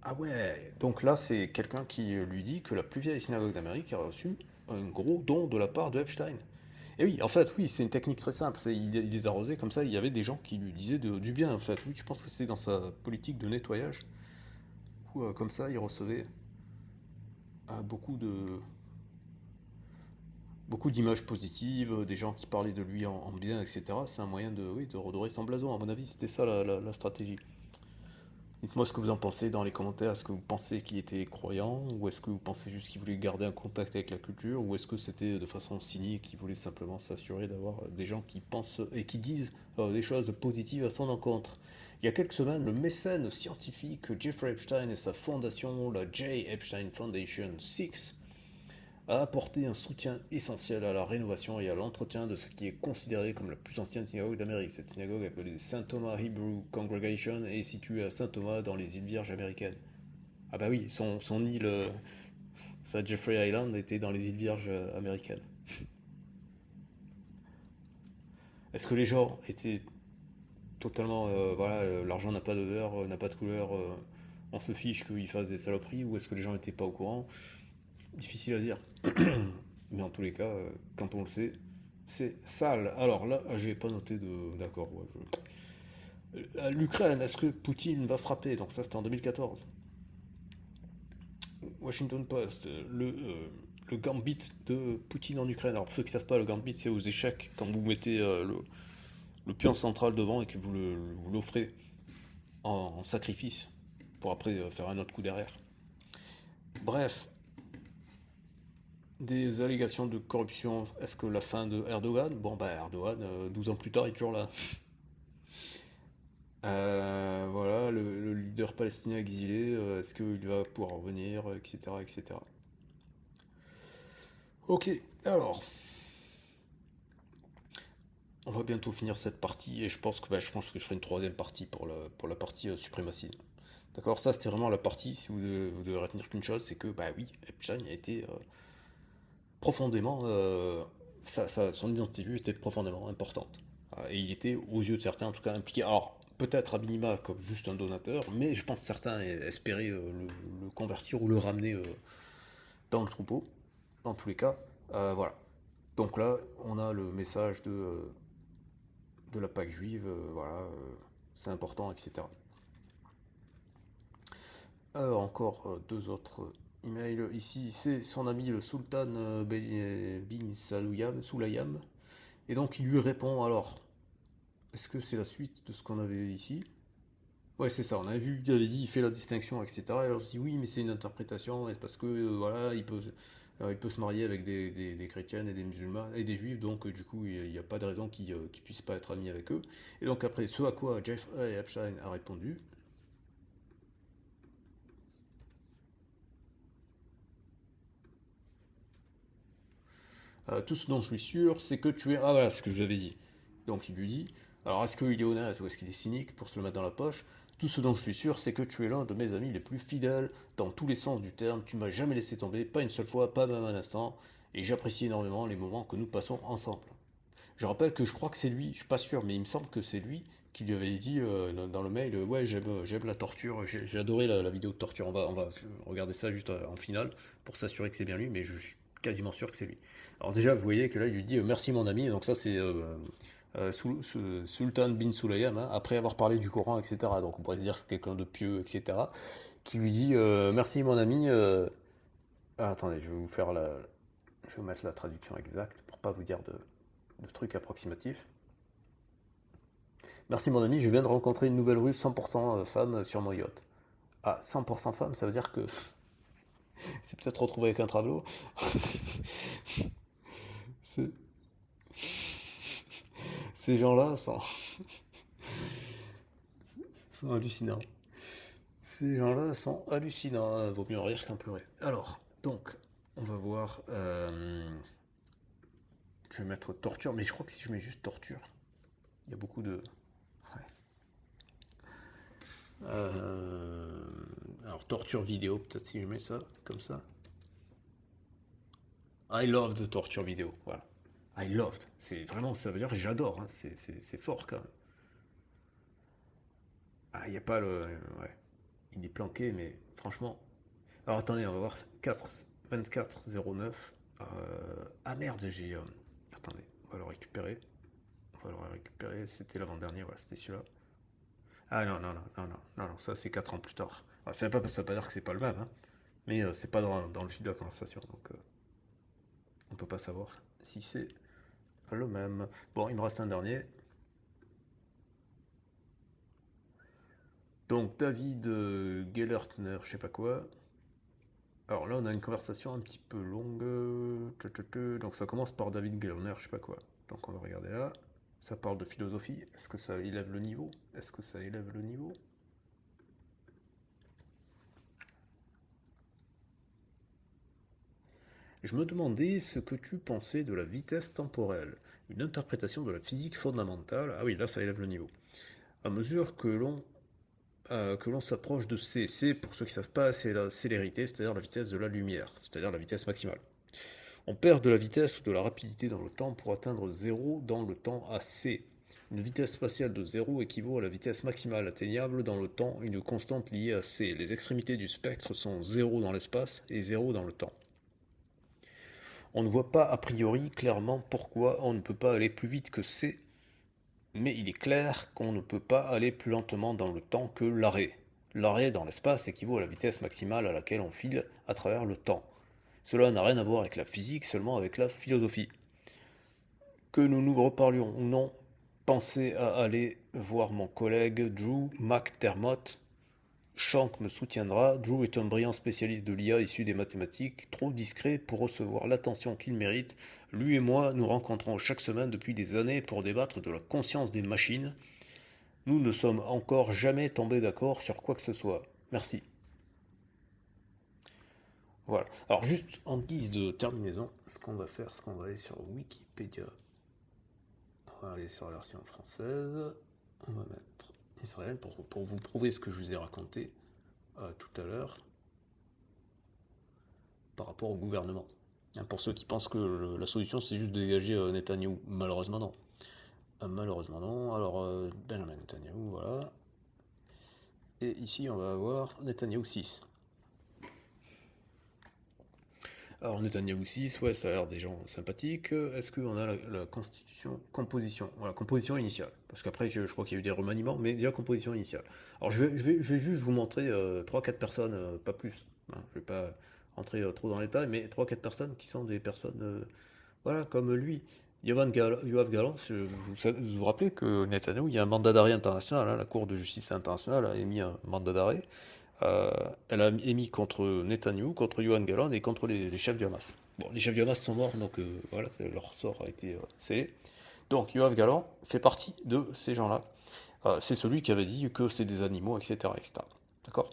[SPEAKER 1] Ah ouais. Donc là, c'est quelqu'un qui lui dit que la plus vieille synagogue d'Amérique a reçu un gros don de la part de Epstein. Et oui, en fait, oui, c'est une technique très simple. Il les arrosait comme ça, il y avait des gens qui lui disaient du bien, en fait. Oui, je pense que c'est dans sa politique de nettoyage. Où, comme ça, il recevait beaucoup beaucoup d'images positives, des gens qui parlaient de lui en bien, etc. C'est un moyen oui, de redorer son blason, à mon avis. C'était ça la stratégie. Dites-moi ce que vous en pensez dans les commentaires. Est-ce que vous pensez qu'il était croyant ou est-ce que vous pensez juste qu'il voulait garder un contact avec la culture ou est-ce que c'était de façon cynique qu'il voulait simplement s'assurer d'avoir des gens qui pensent et qui disent des choses positives à son encontre. Il y a quelques semaines, le mécène scientifique Jeffrey Epstein et sa fondation, la J. Epstein Foundation 6, a apporté un soutien essentiel à la rénovation et à l'entretien de ce qui est considéré comme la plus ancienne synagogue d'Amérique. Cette synagogue, appelée Saint Thomas Hebrew Congregation, est située à Saint Thomas dans les îles Vierges américaines. Ah bah oui, son île, sa Jeffrey Island, était dans les îles Vierges américaines. Est-ce que les gens étaient totalement, voilà, l'argent n'a pas d'odeur, n'a pas de couleur, on se fiche qu'ils fassent des saloperies, ou est-ce que les gens n'étaient pas au courant? Difficile à dire. Mais en tous les cas, quand on le sait, c'est sale. Alors là, j'ai pas noté de. D'accord, l'Ukraine, est-ce que Poutine va frapper? Donc ça, c'était en 2014. Washington Post, le gambit de Poutine en Ukraine. Alors pour ceux qui ne savent pas, le gambit, c'est aux échecs, quand vous mettez le pion central devant et que vous l'offrez en sacrifice pour après faire un autre coup derrière. Bref, des allégations de corruption. Est-ce que la fin de Erdogan? Bon, Erdogan, 12 ans plus tard, il est toujours là. Voilà, le leader palestinien exilé, est-ce qu'il va pouvoir revenir, etc., etc. Ok, alors, on va bientôt finir cette partie et je pense que je ferai une troisième partie pour la partie suprématie. D'accord, ça c'était vraiment la partie, si vous devez retenir qu'une chose, c'est que, oui, Epstein a été profondément, son identité était profondément importante. Et il était, aux yeux de certains, en tout cas, impliqué. Alors, peut-être à minima comme juste un donateur, mais je pense que certains espéraient le convertir ou le ramener dans le troupeau. Dans tous les cas, voilà. Donc là, on a le message de de la Pâque juive, voilà, c'est important, etc. Encore deux autres emails. Ici, c'est son ami le sultan bin Sulayam. Et donc il lui répond alors, est-ce que c'est la suite de ce qu'on avait ici? Ouais, c'est ça, on a vu, il avait dit, il fait la distinction, etc. Et alors je dis oui, mais c'est une interprétation, et c'est parce que voilà, il peut se marier avec des chrétiennes et des musulmans et des juifs, donc du coup, il n'y a pas de raison qu'il puisse pas être ami avec eux. Et donc après, ce à quoi Jeffrey Epstein a répondu, tout ce dont je suis sûr, c'est que tu es... Ah voilà, c'est ce que je vous avais dit. Donc il lui dit, alors est-ce qu'il est honnête ou est-ce qu'il est cynique pour se le mettre dans la poche? Tout ce dont je suis sûr, c'est que tu es l'un de mes amis les plus fidèles, dans tous les sens du terme, tu m'as jamais laissé tomber, pas une seule fois, pas même un instant, et j'apprécie énormément les moments que nous passons ensemble. Je rappelle que je crois que c'est lui, je suis pas sûr, mais il me semble que c'est lui qui lui avait dit dans le mail, ouais j'aime la torture, j'ai adoré la vidéo de torture, on va regarder ça juste en finale pour s'assurer que c'est bien lui, mais je suis quasiment sûr que c'est lui. Alors déjà vous voyez que là il lui dit merci mon ami, et donc ça c'est Sultan bin Sulayam, hein, après avoir parlé du Coran, etc. Donc on pourrait se dire que c'est quelqu'un de pieux, etc. Qui lui dit merci mon ami, ah, attendez je vais vous faire je vais vous mettre la traduction exacte pour pas vous dire de trucs approximatifs. Merci mon ami, je viens de rencontrer une nouvelle rue 100% femme sur mon yacht. Ah, 100% femme, ça veut dire que c'est peut-être retrouvé avec un travelot. C'est- Ces gens-là sont hallucinants. Ces gens-là sont hallucinants. Vaut mieux rire qu'en pleurer. Alors, donc, on va voir. Je vais mettre torture, mais je crois que si je mets juste torture, il y a beaucoup de. Ouais. Alors, torture vidéo, peut-être si je mets ça, comme ça. I loved the torture vidéo, voilà. I loved. C'est vraiment, ça veut dire que j'adore, hein. C'est fort quand même. Ah, il n'y a pas le. Ouais. Il est planqué, mais franchement. Alors attendez, on va voir 2409. Ah merde, attendez, on va le récupérer. On va le récupérer. C'était l'avant-dernier, voilà, c'était celui-là. Ah non, non, non, non, non, non, non, ça c'est 4 ans plus tard. Alors, ça veut pas dire que c'est pas le même, hein, mais c'est pas dans le fil de la conversation, donc on peut pas savoir si c'est le même. Bon, il me reste un dernier. Donc David Gellertner, je sais pas quoi. Alors là, on a une conversation un petit peu longue. Donc ça commence par David Gellertner, je sais pas quoi. Donc on va regarder là. Ça parle de philosophie. Est-ce que ça élève le niveau? Est-ce que ça élève le niveau? Je me demandais ce que tu pensais de la vitesse temporelle, une interprétation de la physique fondamentale. Ah oui, là ça élève le niveau. À mesure que l'on s'approche de c, c pour ceux qui ne savent pas, c'est la célérité, c'est-à-dire la vitesse de la lumière, c'est-à-dire la vitesse maximale. On perd de la vitesse ou de la rapidité dans le temps pour atteindre 0 dans le temps à c. Une vitesse spatiale de 0 équivaut à la vitesse maximale atteignable dans le temps, une constante liée à c. Les extrémités du spectre sont 0 dans l'espace et 0 dans le temps. On ne voit pas a priori clairement pourquoi on ne peut pas aller plus vite que c, mais il est clair qu'on ne peut pas aller plus lentement dans le temps que l'arrêt. L'arrêt dans l'espace équivaut à la vitesse maximale à laquelle on file à travers le temps. Cela n'a rien à voir avec la physique, seulement avec la philosophie. Que nous nous reparlions ou non, pensez à aller voir mon collègue Drew McDermott. Shank me soutiendra. Drew est un brillant spécialiste de l'IA issu des mathématiques, trop discret pour recevoir l'attention qu'il mérite. Lui et moi nous rencontrons chaque semaine depuis des années pour débattre de la conscience des machines. Nous ne sommes encore jamais tombés d'accord sur quoi que ce soit. Merci. Voilà. Alors juste en guise de terminaison, ce qu'on va faire, c'est qu'on va aller sur Wikipédia. On va aller sur la version française. On va mettre Israël pour vous prouver ce que je vous ai raconté tout à l'heure par rapport au gouvernement. Pour ceux qui pensent que la solution c'est juste de dégager Netanyahou. Malheureusement non. Malheureusement non. Alors Benjamin Netanyahou, voilà. Et ici on va avoir Netanyahou 6. Alors Netanyahou 6, ouais, ça a l'air des gens sympathiques. Est-ce qu'on a la constitution, composition? Voilà, composition initiale. Parce qu'après, je crois qu'il y a eu des remaniements, mais déjà composition initiale. Alors je vais juste vous montrer 3-4 personnes, pas plus. Hein, je vais pas entrer trop dans les détails, mais 3-4 personnes qui sont des personnes, voilà, comme lui. Yoav Galant, vous vous rappelez que Netanyahou, il y a un mandat d'arrêt international, hein, la Cour de justice internationale a émis un mandat d'arrêt. Elle a émis contre Netanyahou, contre Yoav Galant et contre les chefs du Hamas. Bon, les chefs du Hamas sont morts, donc voilà, leur sort a été scellé. Donc Yoav Galant fait partie de ces gens-là. C'est celui qui avait dit que c'est des animaux, etc. etc. D'accord?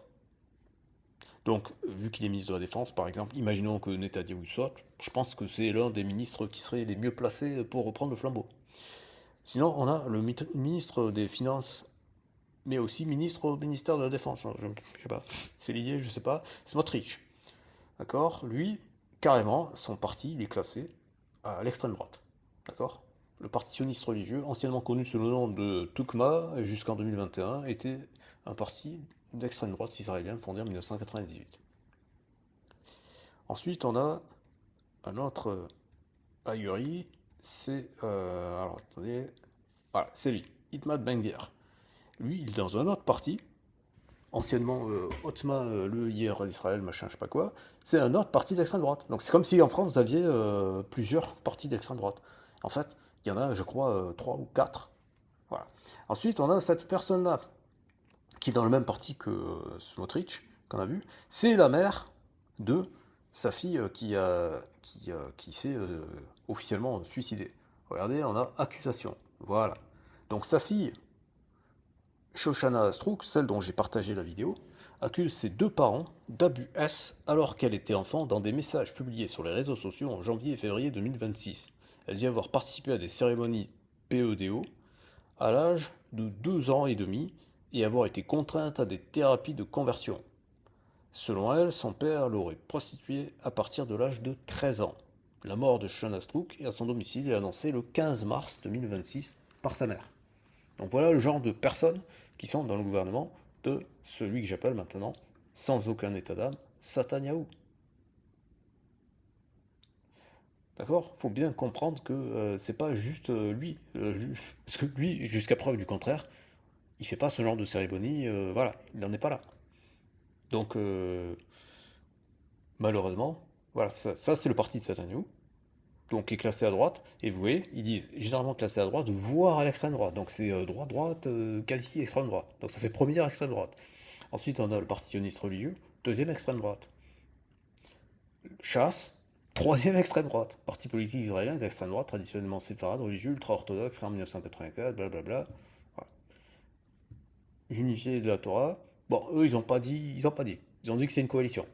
[SPEAKER 1] Donc, vu qu'il est ministre de la Défense, par exemple, imaginons que Netanyahou saute, je pense que c'est l'un des ministres qui serait les mieux placés pour reprendre le flambeau. Sinon, on a le ministre des Finances, mais aussi ministre au ministère de la Défense. Hein, je sais pas, c'est lié, je sais pas. Smotrich, d'accord? Lui, carrément, son parti, il est classé à l'extrême droite, d'accord? Le parti sioniste religieux, anciennement connu sous le nom de Toukma jusqu'en 2021, était un parti d'extrême droite israélien fondé en 1998. Ensuite, on a un autre ahuri, c'est... alors, attendez... Voilà, c'est lui, Itmar Ben-Gvir. Lui, il est dans un autre parti, anciennement Otzma, le hier d'Israël, machin, je sais pas quoi, c'est un autre parti d'extrême droite. Donc c'est comme si en France, vous aviez plusieurs partis d'extrême droite. En fait, il y en a, je crois, 3 ou 4. Voilà. Ensuite, on a cette personne-là, qui est dans le même parti que Smotrich, qu'on a vu, c'est la mère de sa fille qui s'est officiellement suicidée. Regardez, on a accusation. Voilà. Donc sa fille, Shoshana Strouk, celle dont j'ai partagé la vidéo, accuse ses deux parents d'abus S alors qu'elle était enfant dans des messages publiés sur les réseaux sociaux en janvier et février 2026. Elle dit avoir participé à des cérémonies PEDO à l'âge de 2 ans et demi et avoir été contrainte à des thérapies de conversion. Selon elle, son père l'aurait prostituée à partir de l'âge de 13 ans. La mort de Shoshana Strouk est à son domicile et annoncée le 15 mars 2026 par sa mère. Donc voilà le genre de personnes qui sont dans le gouvernement de celui que j'appelle maintenant, sans aucun état d'âme, Sataniaou. D'accord? Faut bien comprendre que c'est pas juste lui. Parce que lui, jusqu'à preuve du contraire, il fait pas ce genre de cérémonie. Voilà, il n'en est pas là. Donc, malheureusement, voilà, ça c'est le parti de Sataniaou. Donc, qui est classé à droite. Et vous voyez, ils disent généralement classé à droite, voire à l'extrême droite. Donc, c'est droite, quasi extrême droite. Donc, ça fait première extrême droite. Ensuite, on a le parti sioniste religieux, deuxième extrême droite. Chasse, troisième extrême droite. Parti politique israélien extrême droite, traditionnellement séfarade, religieux, ultra-orthodoxe, créé en 1984, blablabla. Voilà. Unifié de la Torah. Bon, eux, ils ont pas dit. Ils ont dit que c'est une coalition.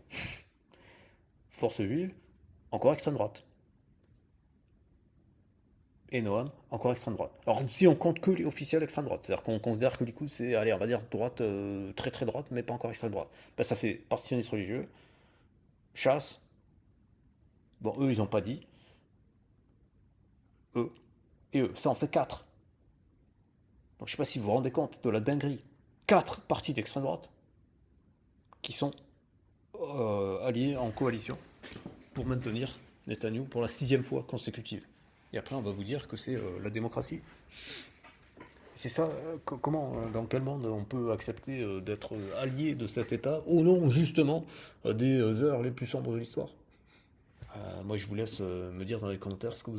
[SPEAKER 1] Force juive, encore extrême droite. Et Noam, encore extrême droite. Alors, si on compte que les officiels extrême droite, c'est-à-dire qu'on considère que Likoud, c'est, allez, on va dire droite, très très droite, mais pas encore extrême droite. Ben, ça fait parti sioniste religieux, chasse. Bon, eux, ils n'ont pas dit. Eux. Et eux. Ça en fait 4. Donc, je sais pas si vous vous rendez compte de la dinguerie. 4 partis d'extrême droite qui sont alliés en coalition pour maintenir Netanyahou pour la 6e fois consécutive. Et après, on va vous dire que c'est la démocratie. C'est ça, comment, dans quel monde on peut accepter d'être allié de cet État au nom justement des heures les plus sombres de l'histoire. Moi, je vous laisse me dire dans les commentaires ce que vous